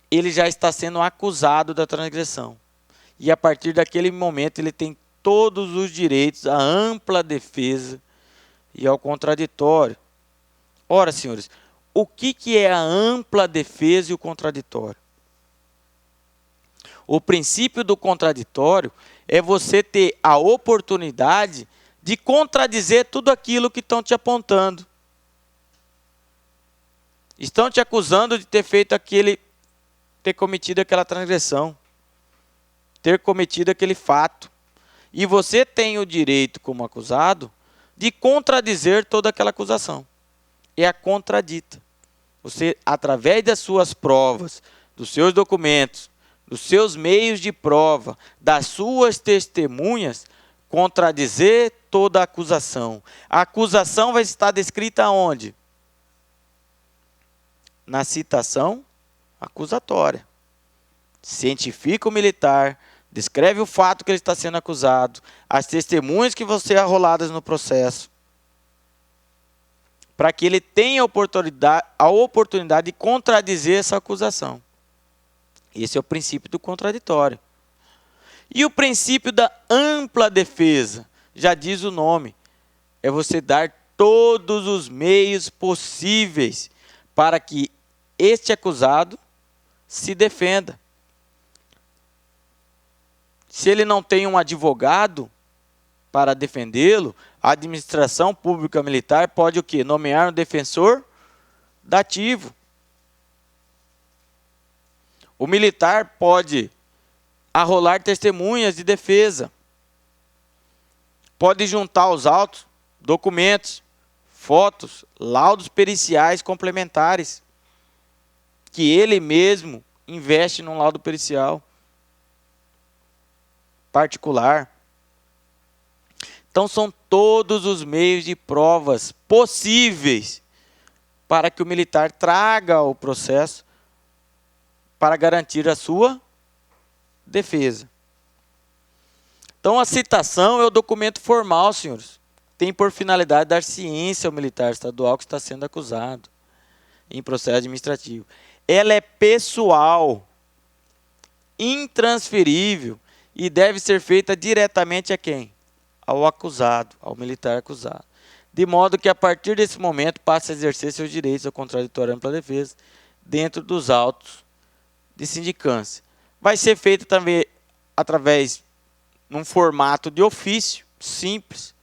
ele já está sendo acusado da transgressão. E a partir daquele momento ele tem todos os direitos à ampla defesa e ao contraditório. Ora, senhores, o que é a ampla defesa e o contraditório? O princípio do contraditório é você ter a oportunidade de contradizer tudo aquilo que estão te apontando. Estão te acusando de ter ter cometido aquela transgressão, ter cometido aquele fato. E você tem o direito, como acusado, de contradizer toda aquela acusação. É a contradita. Você, através das suas provas, dos seus documentos, dos seus meios de prova, das suas testemunhas, contradizer toda a acusação. A acusação vai estar descrita onde? Na citação acusatória. Cientifica o militar, descreve o fato que ele está sendo acusado, as testemunhas que vão ser arroladas no processo, para que ele tenha a oportunidade de contradizer essa acusação. Esse é o princípio do contraditório. E o princípio da ampla defesa, já diz o nome, é você dar todos os meios possíveis para que este acusado se defenda. Se ele não tem um advogado para defendê-lo, a administração pública militar pode o quê? Nomear um defensor dativo. O militar pode arrolar testemunhas de defesa. Pode juntar os autos, documentos, fotos, laudos periciais complementares, que ele mesmo investe num laudo pericial particular. Então, são todos os meios de provas possíveis para que o militar traga o processo para garantir a sua defesa. Então, a citação é o documento formal, senhores. Tem por finalidade dar ciência ao militar estadual que está sendo acusado em processo administrativo. Ela é pessoal, intransferível e deve ser feita diretamente a quem? Ao acusado, ao militar acusado. De modo que, a partir desse momento, passe a exercer seus direitos ao contraditório e ampla defesa dentro dos autos de sindicância. Vai ser feito também através num formato de ofício simples.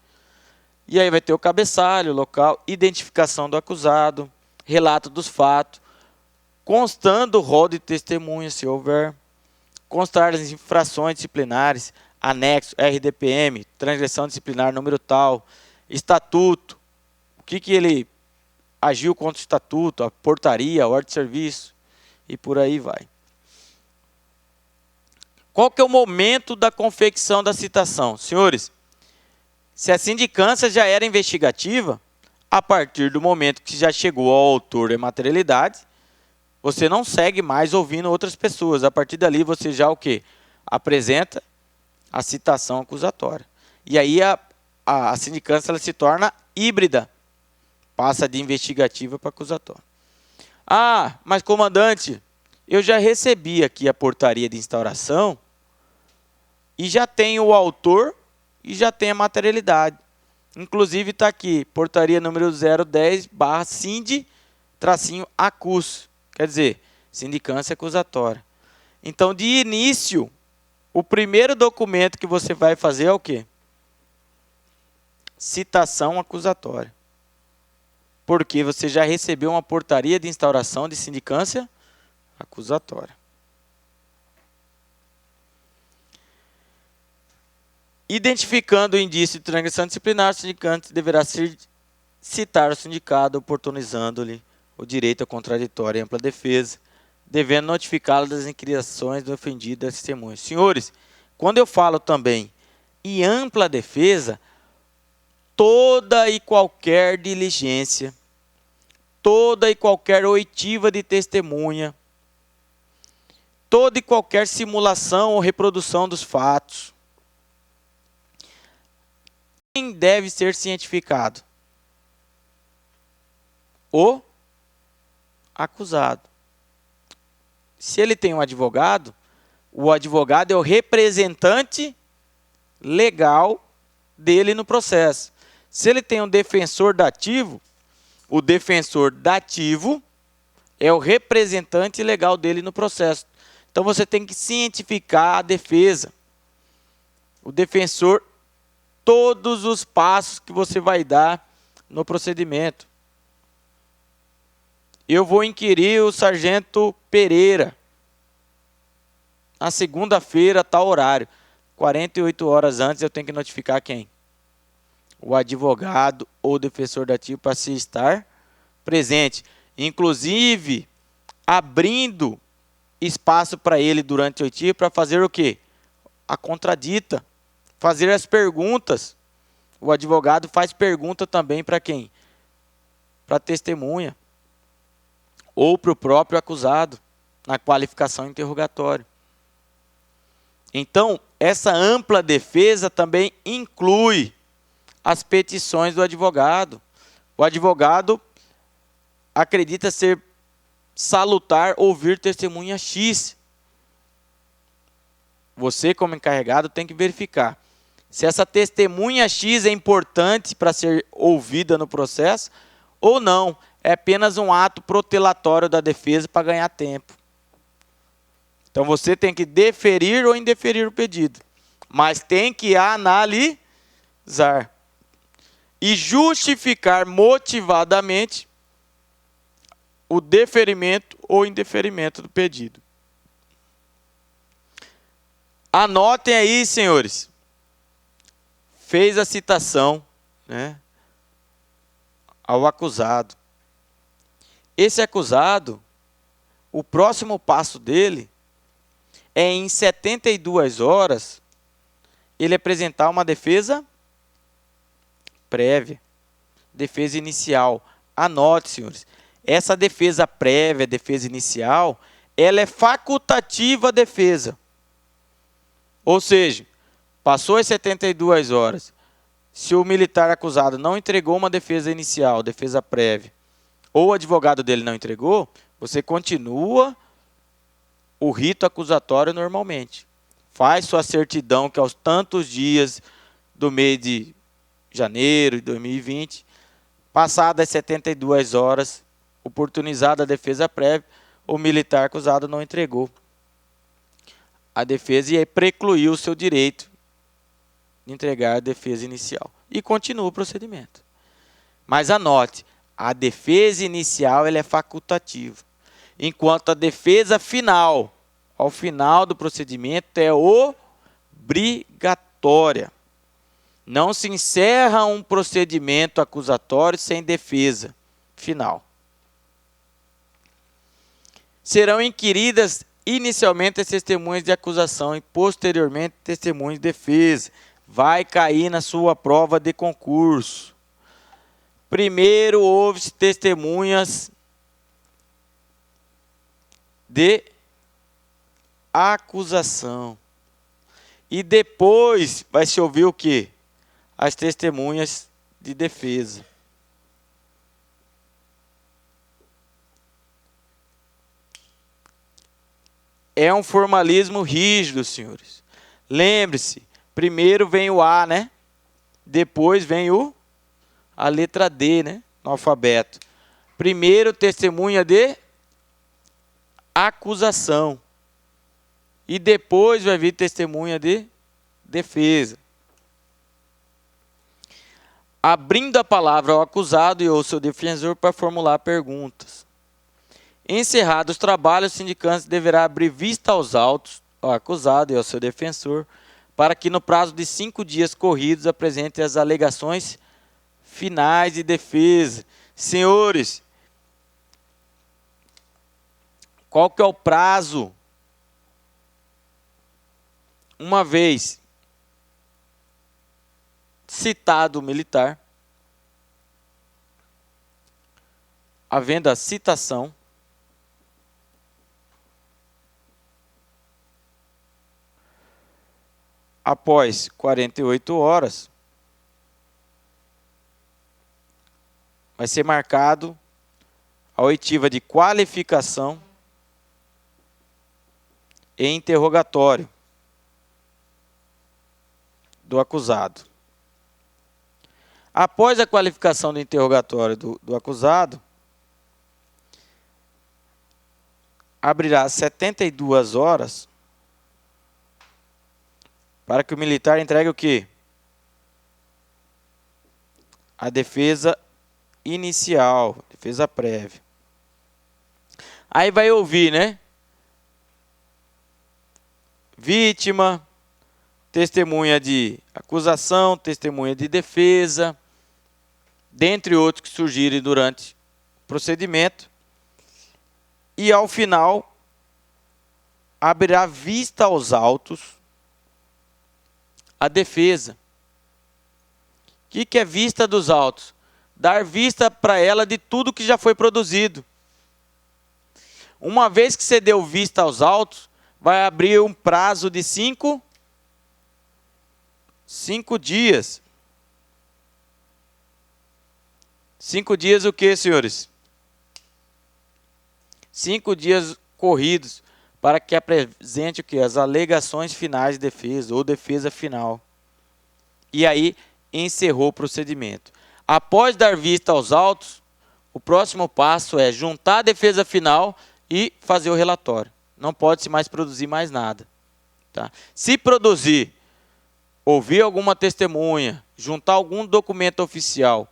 E aí vai ter o cabeçalho, local, identificação do acusado, relato dos fatos, constando o rol de testemunhas, se houver, constar as infrações disciplinares, anexo, RDPM, transgressão disciplinar número tal, estatuto, o que ele agiu contra o estatuto, a portaria, a ordem de serviço, e por aí vai. Qual que é o momento da confecção da citação? Senhores, se a sindicância já era investigativa, a partir do momento que já chegou ao autor da materialidade, você não segue mais ouvindo outras pessoas. A partir dali, você já o quê? Apresenta a citação acusatória. E aí a sindicância ela se torna híbrida. Passa de investigativa para acusatória. Ah, mas comandante, eu já recebi aqui a portaria de instauração e já tenho o autor e já tem a materialidade. Inclusive está aqui, portaria número 010/SIND-ACUS. Quer dizer, sindicância acusatória. Então, de início, o primeiro documento que você vai fazer é o quê? Citação acusatória. Porque você já recebeu uma portaria de instauração de sindicância acusatória. Identificando o indício de transgressão disciplinar, o sindicante deverá citar o sindicado, oportunizando-lhe o direito à contraditória e ampla defesa, devendo notificá-lo das incriações do ofendido e das testemunhas. Senhores, quando eu falo também em ampla defesa, toda e qualquer diligência, toda e qualquer oitiva de testemunha, toda e qualquer simulação ou reprodução dos fatos, quem deve ser cientificado? O acusado. Se ele tem um advogado, o advogado é o representante legal dele no processo. Se ele tem um defensor dativo, o defensor dativo é o representante legal dele no processo. Então, você tem que cientificar a defesa. O defensor, todos os passos que você vai dar no procedimento. Eu vou inquirir o sargento Pereira na segunda-feira, tal horário. 48 horas antes eu tenho que notificar quem? O advogado ou defensor dativo para se estar presente. Inclusive, abrindo espaço para ele durante o oitiva para fazer o quê? A contradita. Fazer as perguntas. O advogado faz pergunta também para quem? Para a testemunha. Ou para o próprio acusado, na qualificação interrogatório. Então, essa ampla defesa também inclui as petições do advogado. O advogado acredita ser salutar ouvir testemunha X. Você, como encarregado, tem que verificar se essa testemunha X é importante para ser ouvida no processo ou não. É apenas um ato protelatório da defesa para ganhar tempo. Então, você tem que deferir ou indeferir o pedido, mas tem que analisar e justificar motivadamente o deferimento ou indeferimento do pedido. Anotem aí, senhores. Fez a citação, né, ao acusado. Esse acusado, o próximo passo dele é em 72 horas ele apresentar uma defesa prévia, defesa inicial. Anote, senhores. Essa defesa prévia, defesa inicial, ela é facultativa defesa. Ou seja, passou as 72 horas, se o militar acusado não entregou uma defesa inicial, defesa prévia, ou o advogado dele não entregou, você continua o rito acusatório normalmente. Faz sua certidão, que aos tantos dias do mês de janeiro de 2020, passadas as 72 horas, oportunizada a defesa prévia, o militar acusado não entregou a defesa e aí precluiu o seu direito de entregar a defesa inicial. E continua o procedimento. Mas anote, a defesa inicial ela é facultativa, enquanto a defesa final, ao final do procedimento, é obrigatória. Não se encerra um procedimento acusatório sem defesa final. Serão inquiridas inicialmente as testemunhas de acusação e posteriormente testemunhas de defesa. Vai cair na sua prova de concurso. Primeiro ouve-se testemunhas de acusação. E depois vai se ouvir o quê? As testemunhas de defesa. É um formalismo rígido, senhores. Lembre-se, primeiro vem o A, né? Depois vem a letra D, né? No alfabeto. Primeiro, testemunha de acusação. E depois vai vir testemunha de defesa. Abrindo a palavra ao acusado e ao seu defensor para formular perguntas. Encerrados os trabalhos, o sindicante deverá abrir vista aos autos, ao acusado e ao seu defensor, para que no prazo de 5 dias corridos apresente as alegações finais de defesa. Senhores, qual que é o prazo? Uma vez citado o militar, havendo a citação, após 48 horas, vai ser marcado a oitiva de qualificação e interrogatório do acusado. Após a qualificação do interrogatório do acusado, abrirá 72 horas para que o militar entregue o quê? A defesa inicial, defesa prévia. Aí vai ouvir, né? Vítima, testemunha de acusação, testemunha de defesa, dentre outros que surgirem durante o procedimento. E ao final, abrirá vista aos autos a defesa. O que é vista dos autos? Dar vista para ela de tudo que já foi produzido. Uma vez que você deu vista aos autos, vai abrir um prazo de 5 dias. 5 dias o que, senhores? 5 dias corridos para que apresente o que? As alegações finais de defesa ou defesa final. E aí encerrou o procedimento. Após dar vista aos autos, o próximo passo é juntar a defesa final e fazer o relatório. Não pode-se mais produzir mais nada. Tá? Se produzir, ouvir alguma testemunha, juntar algum documento oficial,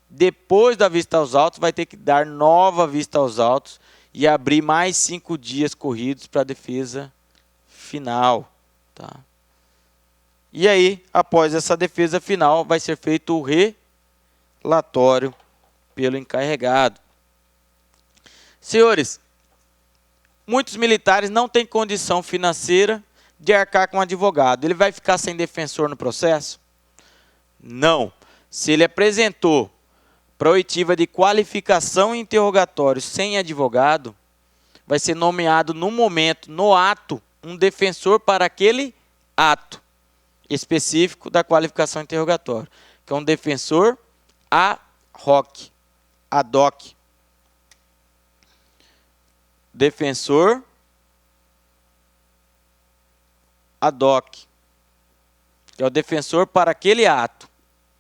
depois da vista aos autos, vai ter que dar nova vista aos autos e abrir mais 5 dias corridos para a defesa final. Tá? E aí, após essa defesa final, vai ser feito o relatório pelo encarregado. Senhores, muitos militares não têm condição financeira de arcar com advogado. Ele vai ficar sem defensor no processo? Não. Se ele apresentou para oitiva de qualificação e interrogatório sem advogado, vai ser nomeado no momento, no ato, um defensor para aquele ato específico da qualificação e interrogatório, que é um defensor ad hoc. Defensor ad hoc, que é o defensor para aquele ato,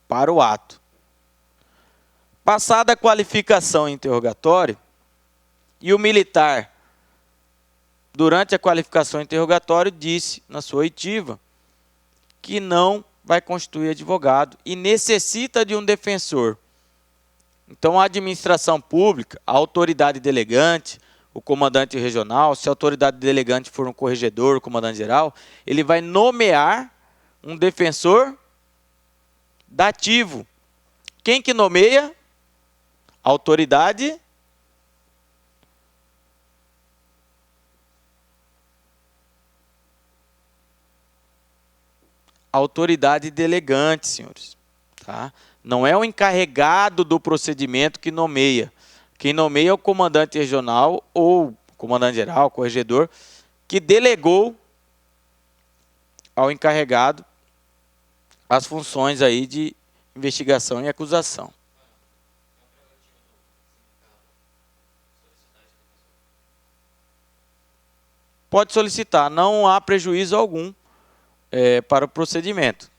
para o ato. Passada a qualificação e interrogatório, e o militar, durante a qualificação e interrogatório, disse na sua oitiva que não vai constituir advogado e necessita de um defensor. Então, a administração pública, a autoridade delegante, o comandante regional, se a autoridade delegante for um corregedor, o comandante geral, ele vai nomear um defensor dativo. Quem que nomeia? Autoridade delegante, senhores. Tá? Não é o encarregado do procedimento que nomeia. Quem nomeia é o comandante regional ou comandante geral, corregedor, que delegou ao encarregado as funções aí de investigação e acusação. Pode solicitar, não há prejuízo algum para o procedimento.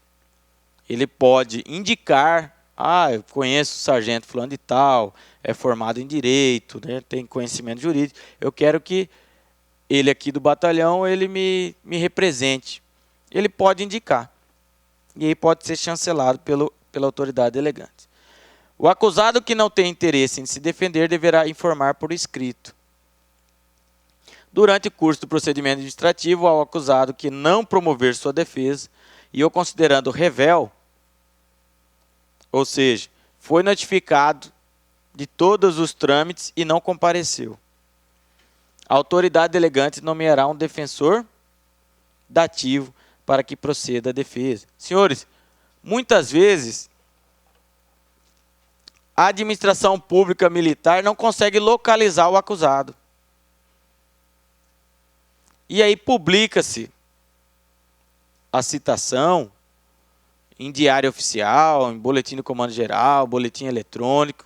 Ele pode indicar, eu conheço o sargento fulano de tal, é formado em direito, né, tem conhecimento jurídico, eu quero que ele aqui do batalhão, ele me represente. Ele pode indicar, e aí pode ser chancelado pela autoridade delegante. O acusado que não tem interesse em se defender deverá informar por escrito. Durante o curso do procedimento administrativo, ao acusado que não promover sua defesa e o considerando revel, ou seja, foi notificado de todos os trâmites e não compareceu, a autoridade delegante nomeará um defensor dativo para que proceda a defesa. Senhores, muitas vezes a administração pública militar não consegue localizar o acusado. E aí publica-se a citação em diário oficial, em boletim do comando geral, boletim eletrônico,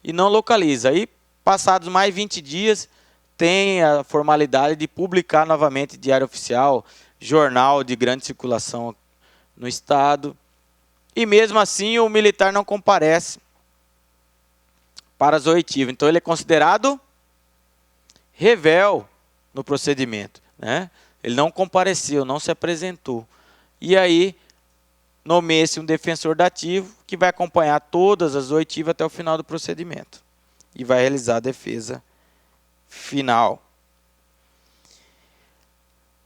e não localiza. Aí, passados mais 20 dias, tem a formalidade de publicar novamente diário oficial, jornal de grande circulação no estado, e mesmo assim o militar não comparece para as oitivas. Então ele é considerado revel no procedimento, né? Ele não compareceu, não se apresentou. E aí nomeia-se um defensor dativo que vai acompanhar todas as oitivas até o final do procedimento e vai realizar a defesa final.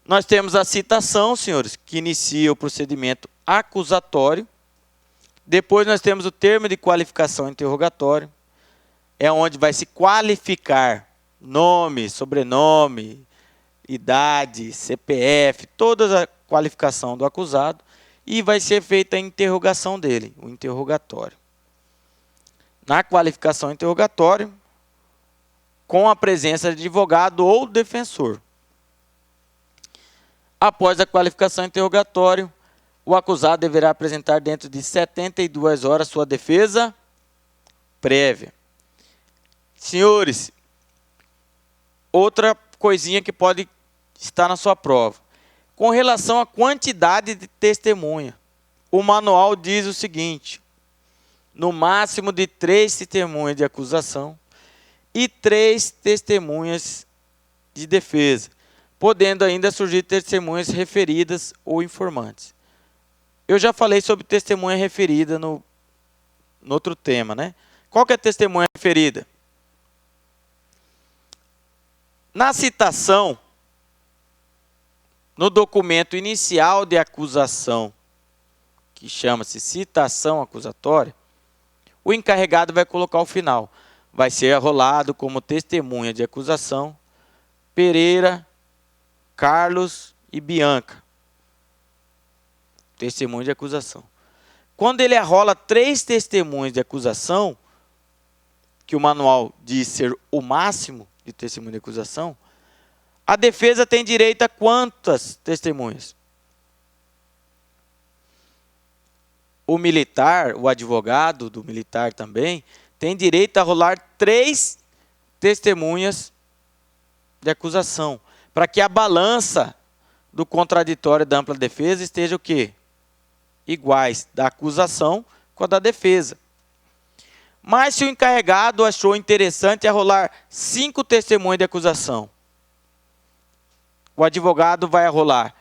Nós temos a citação, senhores, que inicia o procedimento acusatório. Depois nós temos o termo de qualificação interrogatório, é onde vai se qualificar nome, sobrenome, idade, CPF, toda a qualificação do acusado, e vai ser feita a interrogação dele, o interrogatório. Na qualificação interrogatório, com a presença de advogado ou defensor. Após a qualificação interrogatório, o acusado deverá apresentar dentro de 72 horas sua defesa prévia. Senhores, outra coisinha que pode estar na sua prova. Com relação à quantidade de testemunha, o manual diz o seguinte: no máximo de 3 testemunhas de acusação e 3 testemunhas de defesa, podendo ainda surgir testemunhas referidas ou informantes. Eu já falei sobre testemunha referida no outro tema, né? Qual que é a testemunha referida? Na citação, no documento inicial de acusação, que chama-se citação acusatória, o encarregado vai colocar o final. Vai ser arrolado como testemunha de acusação Pereira, Carlos e Bianca. Testemunha de acusação. Quando ele arrola 3 testemunhas de acusação, que o manual diz ser o máximo de testemunha de acusação, a defesa tem direito a quantas testemunhas? O militar, o advogado do militar também, tem direito a rolar 3 testemunhas de acusação, para que a balança do contraditório e da ampla defesa esteja o quê? Iguais, da acusação com a da defesa. Mas se o encarregado achou interessante arrolar 5 testemunhas de acusação, o advogado vai arrolar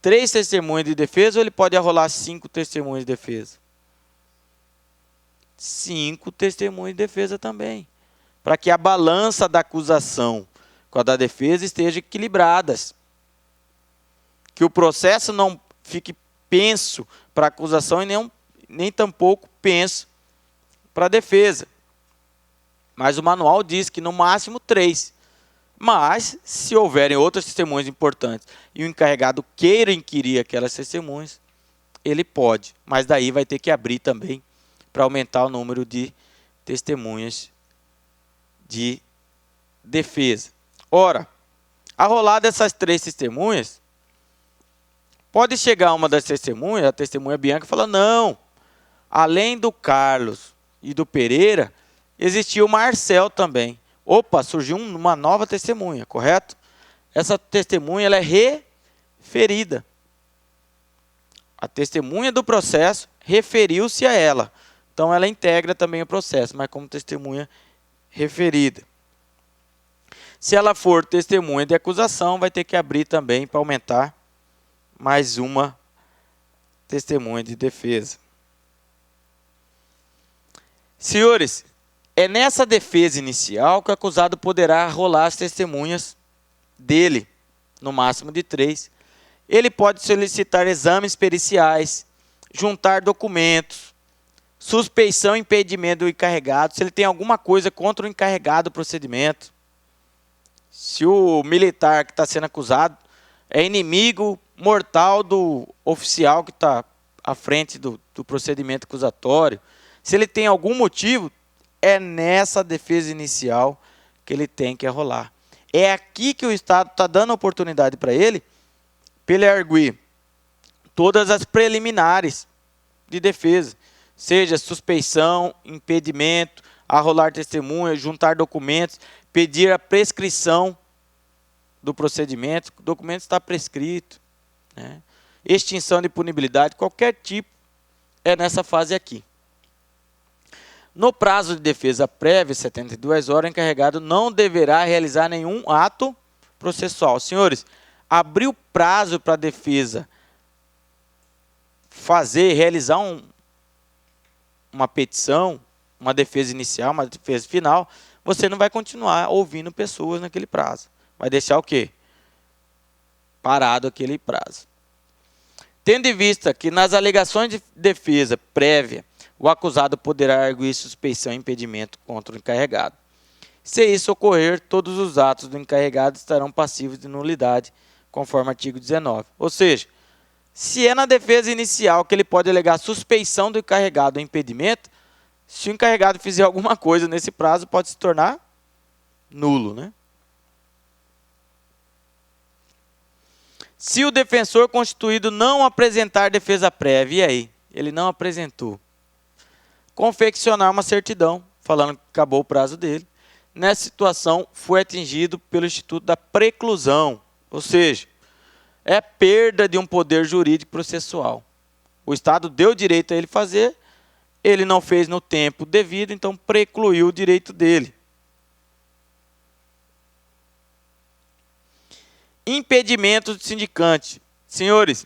3 testemunhas de defesa ou ele pode arrolar 5 testemunhas de defesa? 5 testemunhas de defesa também, para que a balança da acusação com a da defesa estejam equilibradas. Que o processo não fique penso para a acusação e nem tampouco penso para a defesa. Mas o manual diz que no máximo 3. Mas, se houverem outras testemunhas importantes e o encarregado queira inquirir aquelas testemunhas, ele pode. Mas daí vai ter que abrir também para aumentar o número de testemunhas de defesa. Ora, arrolada essas 3 testemunhas, pode chegar uma das testemunhas, a testemunha Bianca, e falar: não, além do Carlos e do Pereira, existia o Marcel também. Opa, surgiu uma nova testemunha, correto? Essa testemunha ela é referida. A testemunha do processo referiu-se a ela. Então, ela integra também o processo, mas como testemunha referida. Se ela for testemunha de acusação, vai ter que abrir também para aumentar mais uma testemunha de defesa. Senhores, é nessa defesa inicial que o acusado poderá arrolar as testemunhas dele, no máximo de 3. Ele pode solicitar exames periciais, juntar documentos, suspeição e impedimento do encarregado, se ele tem alguma coisa contra o encarregado do procedimento. Se o militar que está sendo acusado é inimigo mortal do oficial que está à frente do procedimento acusatório, se ele tem algum motivo, é nessa defesa inicial que ele tem que arrolar. É aqui que o Estado está dando oportunidade para ele arguir todas as preliminares de defesa, seja suspeição, impedimento, arrolar testemunha, juntar documentos, pedir a prescrição do procedimento. O documento está prescrito, né? Extinção de punibilidade, qualquer tipo, é nessa fase aqui. No prazo de defesa prévia, 72 horas, o encarregado não deverá realizar nenhum ato processual. Senhores, abrir o prazo para a defesa realizar uma petição, uma defesa inicial, uma defesa final, você não vai continuar ouvindo pessoas naquele prazo. Vai deixar o quê? Parado aquele prazo. Tendo em vista que nas alegações de defesa prévia, o acusado poderá arguir suspeição e impedimento contra o encarregado. Se isso ocorrer, todos os atos do encarregado estarão passíveis de nulidade, conforme artigo 19. Ou seja, se é na defesa inicial que ele pode alegar suspeição do encarregado ou impedimento, se o encarregado fizer alguma coisa nesse prazo, pode se tornar nulo, né? Se o defensor constituído não apresentar defesa prévia, e aí? Ele não apresentou. Confeccionar uma certidão, falando que acabou o prazo dele. Nessa situação, foi atingido pelo Instituto da Preclusão, ou seja, é perda de um poder jurídico processual. O Estado deu direito a ele fazer, ele não fez no tempo devido, então precluiu o direito dele. Impedimento do sindicante. Senhores,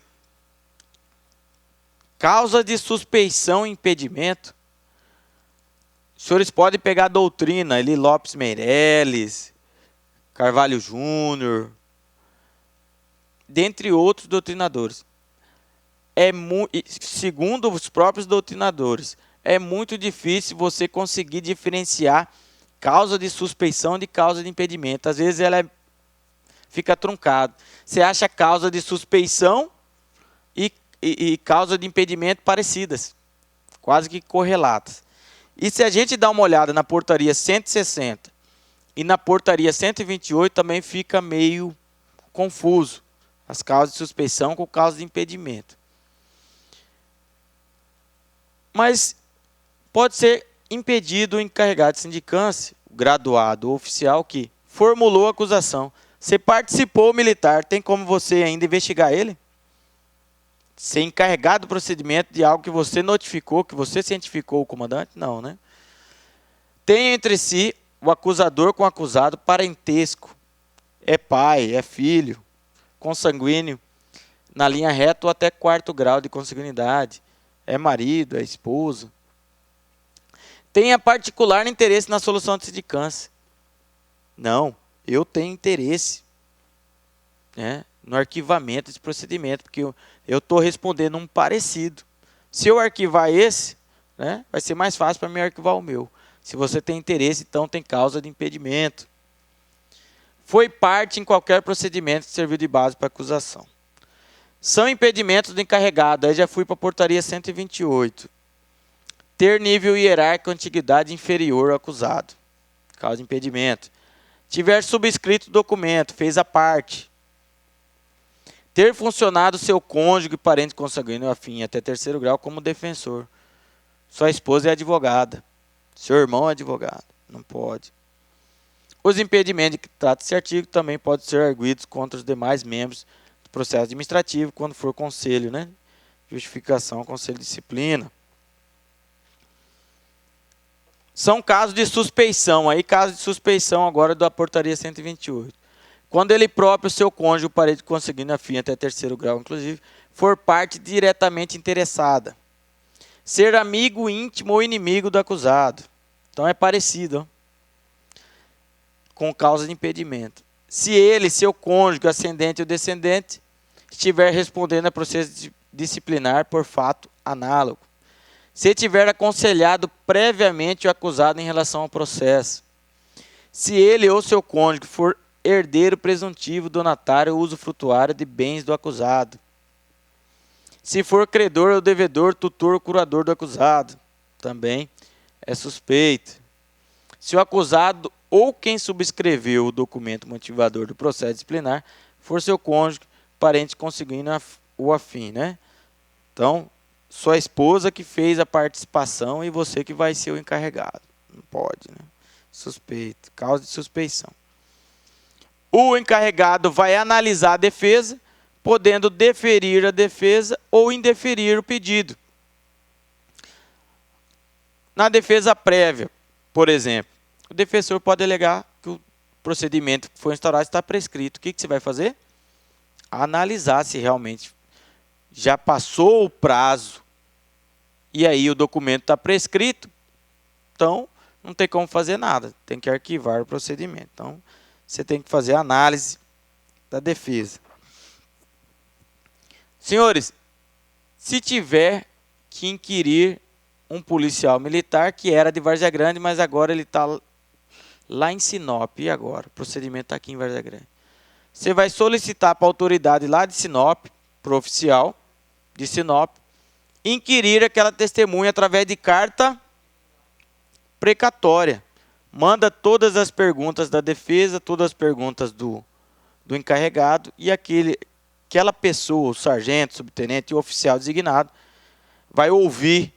causa de suspeição e impedimento. Os senhores podem pegar a doutrina, Eli Lopes Meireles, Carvalho Júnior, dentre outros doutrinadores. Segundo os próprios doutrinadores, é muito difícil você conseguir diferenciar causa de suspeição de causa de impedimento. Às vezes ela fica truncado. Você acha causa de suspeição e causa de impedimento parecidas, quase que correlatas. E se a gente dá uma olhada na portaria 160 e na portaria 128, também fica meio confuso as causas de suspeição com causa de impedimento. Mas pode ser impedido o encarregado de sindicância, o graduado ou oficial que formulou a acusação. Você participou militar, tem como você ainda investigar ele? Ser encarregado do procedimento de algo que você notificou, que você cientificou o comandante? Não, né? Tem entre si o acusador com o acusado parentesco. É pai, é filho, consanguíneo, na linha reta ou até 4º grau de consanguinidade. É marido, é esposa. Tenha particular interesse na solução de sindicância. Não, eu tenho interesse, né, no arquivamento desse procedimento, porque eu estou respondendo um parecido. Se eu arquivar esse, né, vai ser mais fácil para mim arquivar o meu. Se você tem interesse, então tem causa de impedimento. Foi parte em qualquer procedimento que serviu de base para acusação. São impedimentos do encarregado. Aí já fui para a portaria 128. Ter nível hierárquico ou antiguidade inferior ao acusado. Causa de impedimento. Tiver subscrito o documento, fez a parte. Ter funcionado seu cônjuge, parente consanguíneo afim, até 3º grau como defensor. Sua esposa é advogada. Seu irmão é advogado. Não pode. Os impedimentos que trata esse artigo também podem ser arguidos contra os demais membros do processo administrativo, quando for conselho, né? Justificação, conselho de disciplina. São casos de suspeição. Aí, caso de suspeição agora da portaria 128. Quando ele próprio, seu cônjuge, o parente consanguíneo afim, até 3º grau, inclusive, for parte diretamente interessada. Ser amigo íntimo ou inimigo do acusado. Então, é parecido, ó, com causa de impedimento. Se ele, seu cônjuge, ascendente ou descendente, estiver respondendo a processo disciplinar por fato análogo. Se tiver aconselhado previamente o acusado em relação ao processo. Se ele ou seu cônjuge for herdeiro presuntivo, donatário ou usufrutuário de bens do acusado. Se for credor ou devedor, tutor ou curador do acusado. Também é suspeito. Se o acusado ou quem subscreveu o documento motivador do processo disciplinar for seu cônjuge, parente consanguíneo ou afim, né? Então, sua esposa que fez a participação e você que vai ser o encarregado. Não pode, né? Suspeito, causa de suspeição. O encarregado vai analisar a defesa, podendo deferir a defesa ou indeferir o pedido. Na defesa prévia, por exemplo, o defensor pode alegar que o procedimento que foi instaurado está prescrito. O que você vai fazer? Analisar se realmente já passou o prazo e aí o documento está prescrito. Então, não tem como fazer nada. Tem que arquivar o procedimento. Então, você tem que fazer a análise da defesa. Senhores, se tiver que inquirir um policial militar que era de Várzea Grande, mas agora ele está lá em Sinop. E agora? O procedimento está aqui em Várzea Grande. Você vai solicitar para a autoridade lá de Sinop, para o oficial de Sinop, inquirir aquela testemunha através de carta precatória. Manda todas as perguntas da defesa, todas as perguntas do encarregado, e aquele aquela pessoa, o sargento, subtenente e o oficial designado, vai ouvir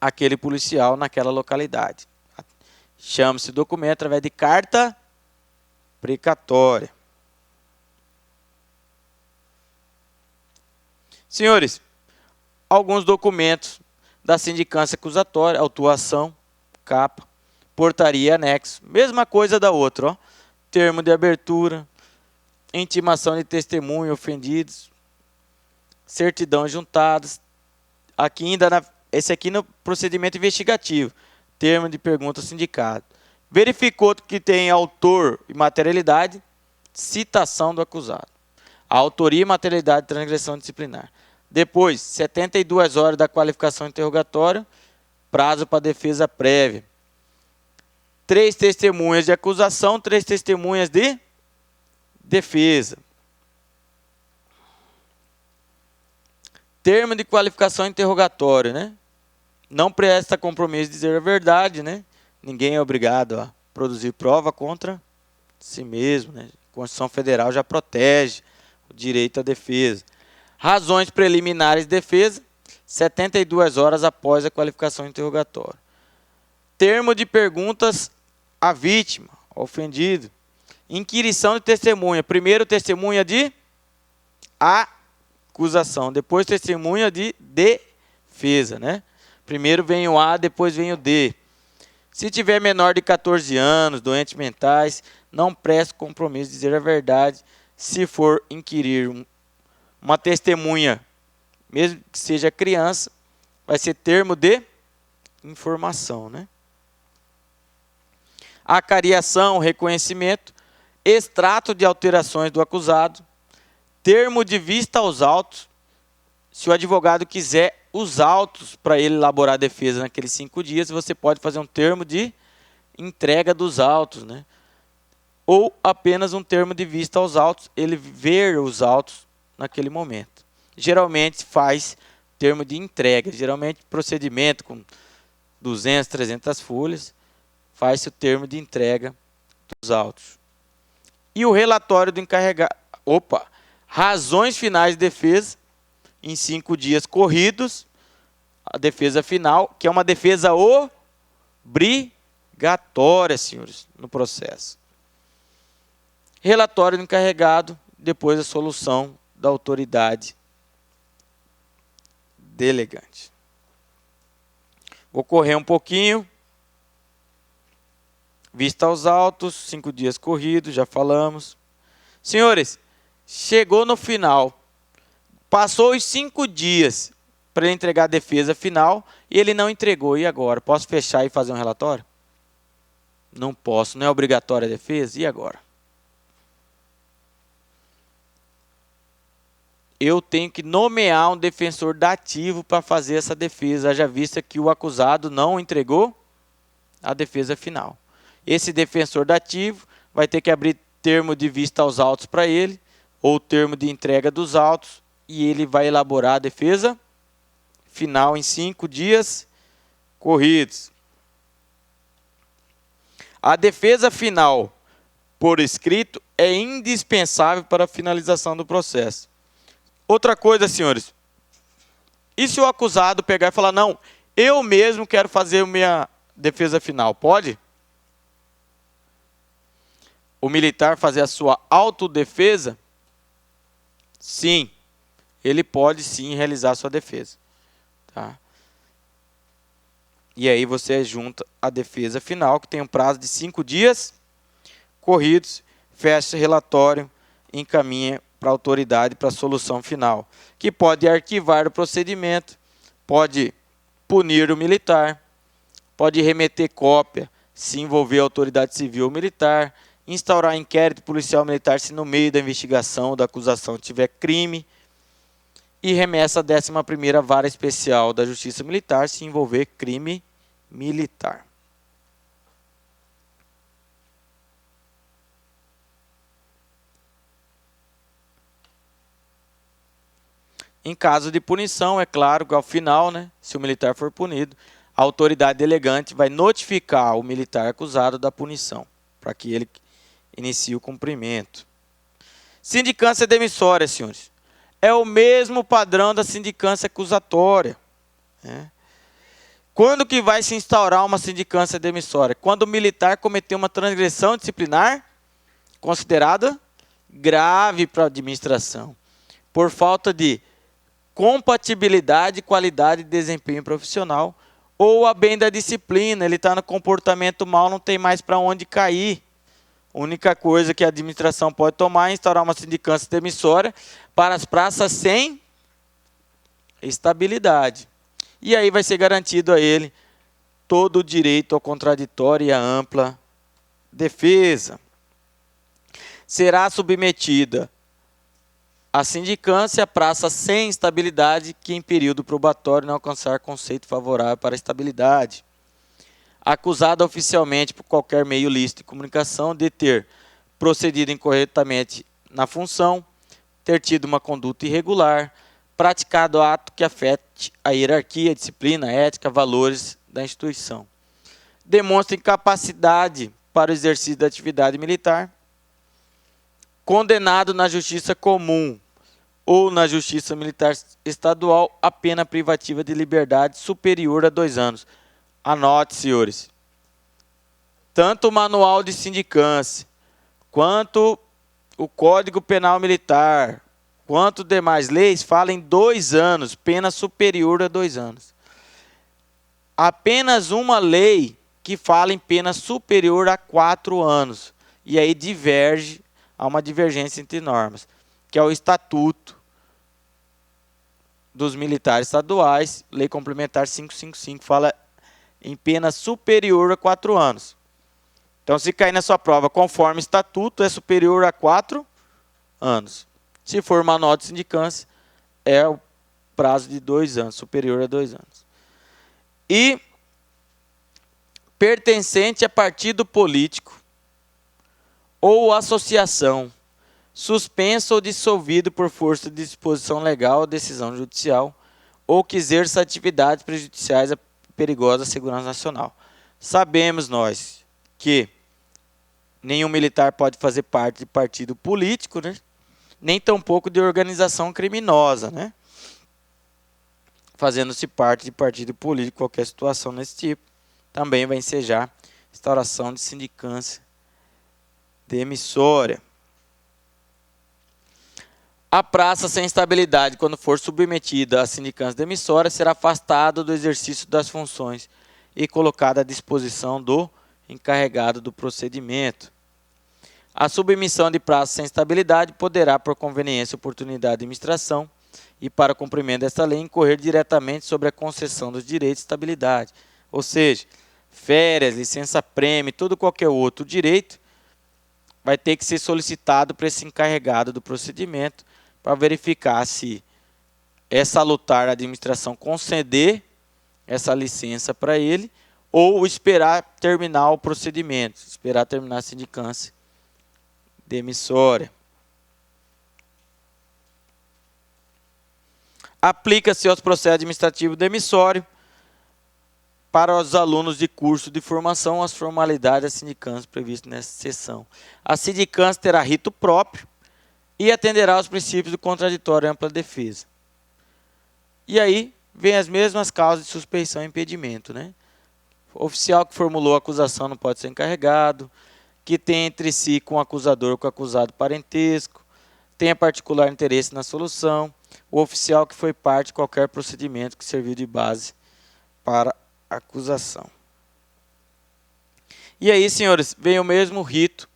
aquele policial naquela localidade. Chama-se documento através de carta precatória. Senhores, alguns documentos da sindicância acusatória, autuação, capa, portaria e anexo. Mesma coisa da outra, ó. Termo de abertura, intimação de testemunho ofendidos, certidão juntadas. Aqui ainda esse aqui no procedimento investigativo, termo de pergunta ao sindicato. Verificou que tem autor e materialidade, citação do acusado. A autoria e materialidade de transgressão disciplinar. Depois, 72 horas da qualificação interrogatória, prazo para defesa prévia. 3 testemunhas de acusação, 3 testemunhas de defesa. Termo de qualificação interrogatória, né? Não presta compromisso de dizer a verdade, né? Ninguém é obrigado a produzir prova contra si mesmo, né? A Constituição Federal já protege o direito à defesa. Razões preliminares de defesa, 72 horas após a qualificação interrogatória. Termo de perguntas à vítima, ao ofendido. Inquirição de testemunha. Primeiro testemunha de acusação, depois testemunha de defesa, né? Primeiro vem o A, depois vem o D. Se tiver menor de 14 anos, doentes mentais, não preste compromisso de dizer a verdade. Se for inquirir uma testemunha, mesmo que seja criança, vai ser termo de informação, né? Acariação, reconhecimento, extrato de alterações do acusado, termo de vista aos autos, se o advogado quiser os autos para ele elaborar a defesa naqueles 5 dias, você pode fazer um termo de entrega dos autos, né? Ou apenas um termo de vista aos autos, ele ver os autos naquele momento. Geralmente faz termo de entrega, geralmente procedimento com 200, 300 folhas, faz-se o termo de entrega dos autos. E o relatório do encarregado, razões finais de defesa, em 5 dias corridos, a defesa final, que é uma defesa obrigatória, senhores, no processo. Relatório do encarregado, depois a solução da autoridade delegante. Vou correr um pouquinho. Vista aos autos, 5 dias corridos, já falamos. Senhores, chegou no final. Passou os 5 dias para ele entregar a defesa final e ele não entregou. E agora? Posso fechar e fazer um relatório? Não posso, não é obrigatória a defesa? E agora? Eu tenho que nomear um defensor dativo para fazer essa defesa, haja vista que o acusado não entregou a defesa final. Esse defensor dativo vai ter que abrir termo de vista aos autos para ele, ou termo de entrega dos autos, e ele vai elaborar a defesa final em 5 dias corridos. A defesa final por escrito é indispensável para a finalização do processo. Outra coisa, senhores, e se o acusado pegar e falar, não, eu mesmo quero fazer a minha defesa final, pode? O militar fazer a sua autodefesa? Sim, ele pode sim realizar a sua defesa. Tá? E aí você junta a defesa final, que tem um prazo de 5 dias corridos, fecha relatório, encaminha para a autoridade para a solução final, que pode arquivar o procedimento, pode punir o militar, pode remeter cópia, se envolver a autoridade civil ou militar, instaurar inquérito policial militar se no meio da investigação ou da acusação tiver crime, e remessa a 11ª Vara Especial da Justiça Militar se envolver crime militar. Em caso de punição, é claro que ao final, né, se o militar for punido, a autoridade delegante vai notificar o militar acusado da punição, para que ele inicie o cumprimento. Sindicância demissória, senhores, é o mesmo padrão da sindicância acusatória. Quando que vai se instaurar uma sindicância demissória? Quando o militar cometeu uma transgressão disciplinar considerada grave para a administração, por falta de compatibilidade, qualidade e desempenho profissional, ou a bem da disciplina, ele está no comportamento mal, não tem mais para onde cair. A única coisa que a administração pode tomar é instaurar uma sindicância demissória para as praças sem estabilidade. E aí vai ser garantido a ele todo o direito ao contraditório e à ampla defesa. Será submetida a sindicância a praça sem estabilidade que em período probatório não alcançar conceito favorável para a estabilidade. Acusada oficialmente por qualquer meio lícito de comunicação de ter procedido incorretamente na função, ter tido uma conduta irregular, praticado ato que afete a hierarquia, a disciplina, a ética, valores da instituição. Demonstra incapacidade para o exercício da atividade militar, condenado na justiça comum ou na justiça militar estadual a pena privativa de liberdade superior a 2 anos. Anote, senhores, tanto o manual de sindicância, quanto o Código Penal Militar, quanto demais leis, falam em 2 anos, pena superior a 2 anos. Apenas uma lei que fala em pena superior a 4 anos. E aí diverge, há uma divergência entre normas, que é o Estatuto dos Militares Estaduais, Lei Complementar 555, fala em pena superior a 4 anos. Então, se cair na sua prova conforme estatuto, é superior a 4 anos. Se for manual de sindicância, é o prazo de 2 anos, superior a 2 anos. E pertencente a partido político ou associação, suspenso ou dissolvido por força de disposição legal ou decisão judicial, ou que exerça atividades prejudiciais a perigosa segurança nacional. Sabemos nós que nenhum militar pode fazer parte de partido político, né? Nem tampouco de organização criminosa, né? Fazendo-se parte de partido político, qualquer situação desse tipo, também vai ensejar instauração de sindicância demissória. A praça sem estabilidade, quando for submetida à sindicância demissória, será afastada do exercício das funções e colocada à disposição do encarregado do procedimento. A submissão de praça sem estabilidade poderá, por conveniência e oportunidade de administração, e para o cumprimento desta lei, incorrer diretamente sobre a concessão dos direitos de estabilidade. Ou seja, férias, licença-prêmio, todo qualquer outro direito, vai ter que ser solicitado para esse encarregado do procedimento, para verificar se é salutar a administração conceder essa licença para ele, ou esperar terminar o procedimento, esperar terminar a sindicância demissória. Aplica-se aos processos administrativos demissórios para os alunos de curso de formação as formalidades da sindicância previstas nessa seção. A sindicância terá rito próprio e atenderá aos princípios do contraditório e ampla defesa. E aí vem as mesmas causas de suspeição e impedimento, né? O oficial que formulou a acusação não pode ser encarregado, que tem entre si com o acusador ou com o acusado parentesco, tenha particular interesse na solução, o oficial que foi parte de qualquer procedimento que serviu de base para a acusação. E aí, senhores, vem o mesmo rito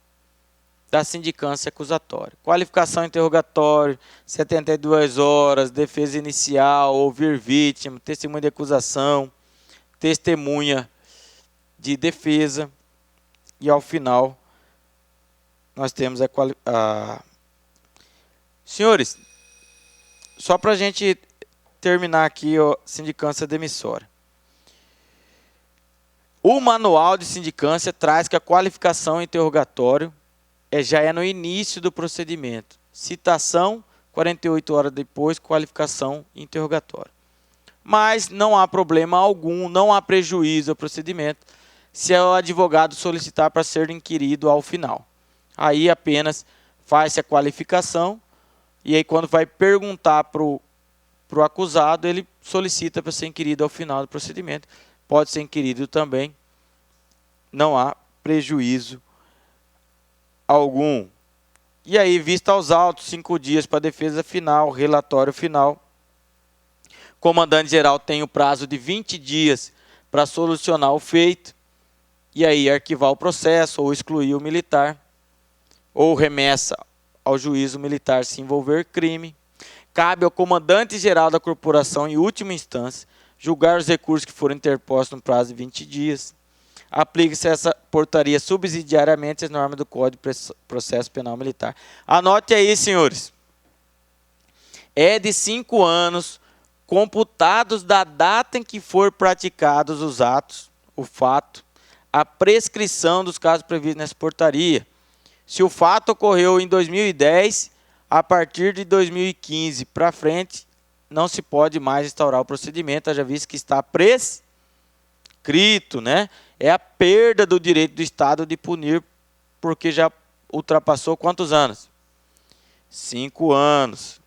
da sindicância acusatória. Qualificação interrogatório, 72 horas, defesa inicial, ouvir vítima, testemunha de acusação, testemunha de defesa, e ao final nós temos a... Senhores, só para a gente terminar aqui a sindicância demissória. O manual de sindicância traz que a qualificação interrogatório já é no início do procedimento. Citação, 48 horas depois, qualificação interrogatório. Mas não há problema algum, não há prejuízo ao procedimento, se o advogado solicitar para ser inquirido ao final. Aí apenas faz-se a qualificação, e aí quando vai perguntar para o acusado, ele solicita para ser inquirido ao final do procedimento. Pode ser inquirido também, não há prejuízo algum. E aí, vista aos autos, 5 dias para a defesa final, relatório final. O comandante-geral tem o prazo de 20 dias para solucionar o feito, e aí arquivar o processo, ou excluir o militar, ou remessa ao juízo militar se envolver crime. Cabe ao comandante-geral da corporação, em última instância, julgar os recursos que forem interpostos no prazo de 20 dias. Aplica-se essa portaria subsidiariamente às normas do Código de Processo Penal Militar. Anote aí, senhores. É de 5 anos, computados da data em que for praticados os atos, o fato, a prescrição dos casos previstos nessa portaria. Se o fato ocorreu em 2010, a partir de 2015 para frente, não se pode mais instaurar o procedimento, já visto que está prescrito, né? É a perda do direito do Estado de punir, porque já ultrapassou quantos anos? 5 anos.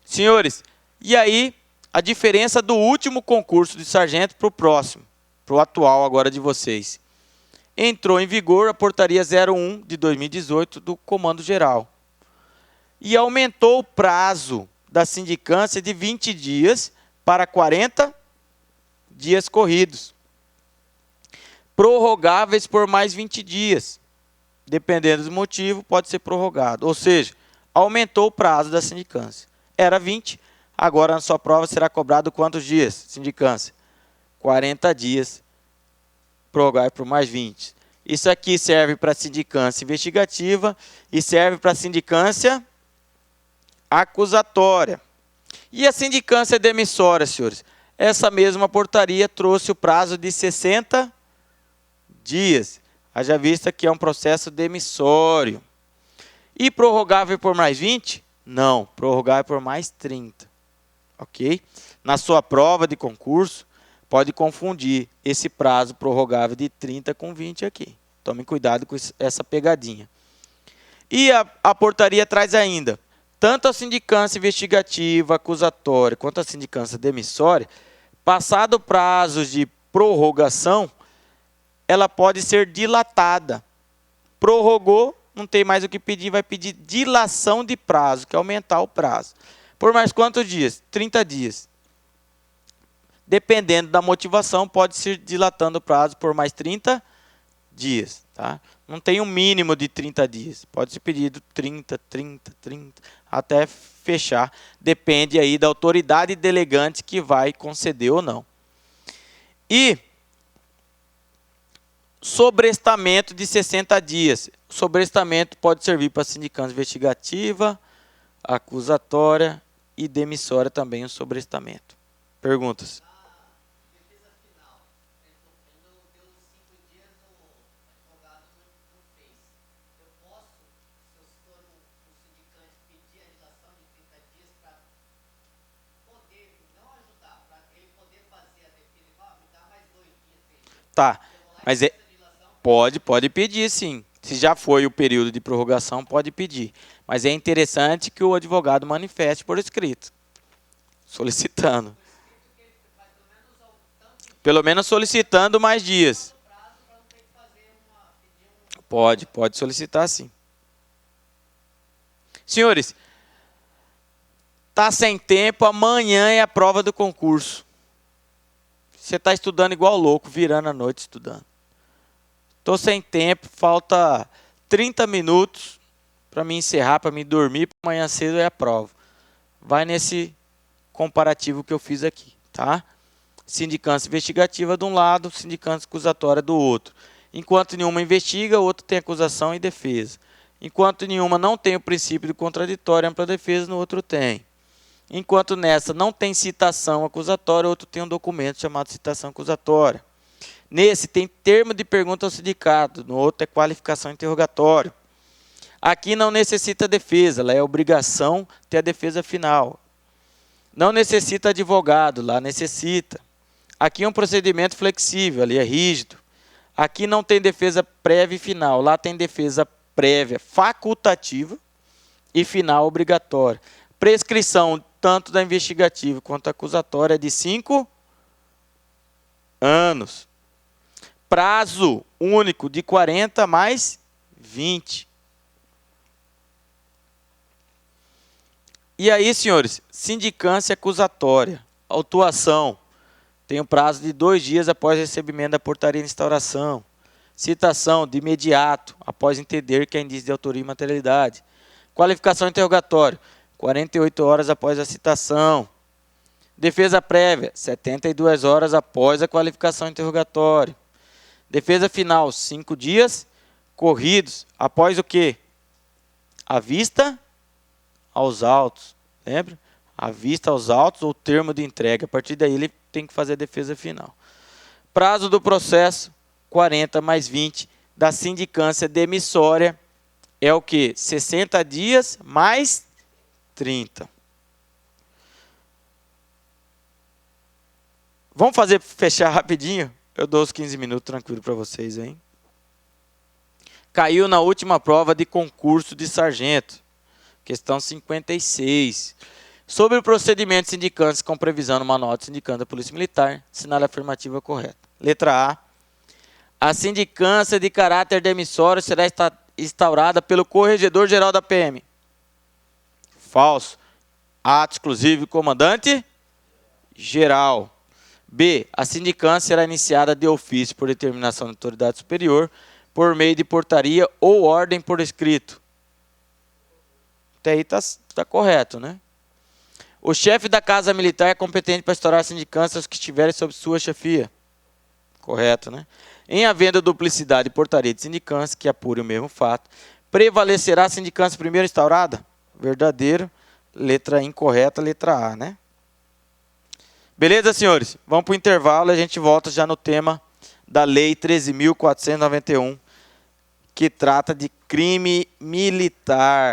Senhores, e aí a diferença do último concurso de sargento para o próximo, para o atual agora de vocês. Entrou em vigor a portaria 01 de 2018 do Comando Geral. E aumentou o prazo da sindicância de 20 dias para 40 dias corridos, prorrogáveis por mais 20 dias. Dependendo do motivo, pode ser prorrogado. Ou seja, aumentou o prazo da sindicância. Era 20, agora na sua prova será cobrado quantos dias, sindicância? 40 dias, prorrogável por mais 20. Isso aqui serve para sindicância investigativa e serve para sindicância acusatória. E a sindicância demissória, senhores? Essa mesma portaria trouxe o prazo de 60 dias. Haja vista que é um processo demissório. E prorrogável por mais 20? Não, prorrogável por mais 30. Ok? Na sua prova de concurso, pode confundir esse prazo prorrogável de 30 com 20 aqui. Tome cuidado com essa pegadinha. E a portaria traz ainda, tanto a sindicância investigativa, acusatória, quanto a sindicância demissória, passado o prazo de prorrogação, ela pode ser dilatada. Prorrogou, não tem mais o que pedir, vai pedir dilação de prazo, que é aumentar o prazo. Por mais quantos dias? 30 dias. Dependendo da motivação, pode ser dilatando o prazo por mais 30 dias. Tá? Não tem um mínimo de 30 dias. Pode ser pedido 30, 30, 30, até fechar. Depende aí da autoridade delegante que vai conceder ou não. E sobrestamento de 60 dias. Sobrestamento pode servir para sindicância investigativa, acusatória e demissória também o sobrestamento. Perguntas? Tá, mas pode pedir sim. Se já foi o período de prorrogação, pode pedir. Mas é interessante que o advogado manifeste por escrito, solicitando. Pelo menos solicitando mais dias. Pode solicitar sim. Senhores, tá sem tempo, amanhã é a prova do concurso. Você está estudando igual louco, virando a noite estudando. Estou sem tempo, falta 30 minutos para me encerrar, para me dormir, para amanhã cedo é a prova. Vai nesse comparativo que eu fiz aqui, tá? Sindicância investigativa de um lado, sindicância acusatória do outro. Enquanto nenhuma investiga, o outro tem acusação e defesa. Enquanto nenhuma não tem o princípio do contraditório, ampla defesa, no outro tem. Enquanto nessa não tem citação acusatória, outro tem um documento chamado citação acusatória. Nesse tem termo de pergunta ao sindicato, no outro é qualificação interrogatório. Aqui não necessita defesa, lá é obrigação ter a defesa final. Não necessita advogado, lá necessita. Aqui é um procedimento flexível, ali é rígido. Aqui não tem defesa prévia e final, lá tem defesa prévia facultativa, e final obrigatória. Prescrição tanto da investigativa quanto da acusatória é de 5 anos. Prazo único de 40 mais 20. E aí, senhores, sindicância acusatória. Autuação. Tem um prazo de 2 dias após recebimento da portaria de instauração. Citação de imediato, após entender que é indício de autoria e materialidade. Qualificação interrogatório, 48 horas após a citação. Defesa prévia, 72 horas após a qualificação interrogatório. Defesa final, 5 dias corridos. Após o quê? A vista aos autos. Lembra? A vista aos autos ou termo de entrega. A partir daí ele tem que fazer a defesa final. Prazo do processo, 40 mais 20. Da sindicância demissória é o quê? 60 dias mais 30. Vamos fechar rapidinho? Eu dou os 15 minutos tranquilo para vocês, hein? Caiu na última prova de concurso de sargento. Questão 56. Sobre o procedimento de sindicância com previsão no manual de sindicância da Polícia Militar, sinal afirmativa correto. Letra A. A sindicância de caráter demissório será instaurada pelo Corregedor-Geral da PM. Falso. Ato exclusivo comandante geral. B. A sindicância será iniciada de ofício por determinação da autoridade superior, por meio de portaria ou ordem por escrito. Até aí está correto, né? O chefe da Casa Militar é competente para instaurar a sindicância aos que estiverem sob sua chefia. Correto, né? Em havendo duplicidade de portaria de sindicância, que apure o mesmo fato, prevalecerá a sindicância primeiro instaurada? Verdadeiro. Letra incorreta, letra A, né? Beleza, senhores? Vamos para o intervalo e a gente volta já no tema da Lei 13.491, que trata de crime militar.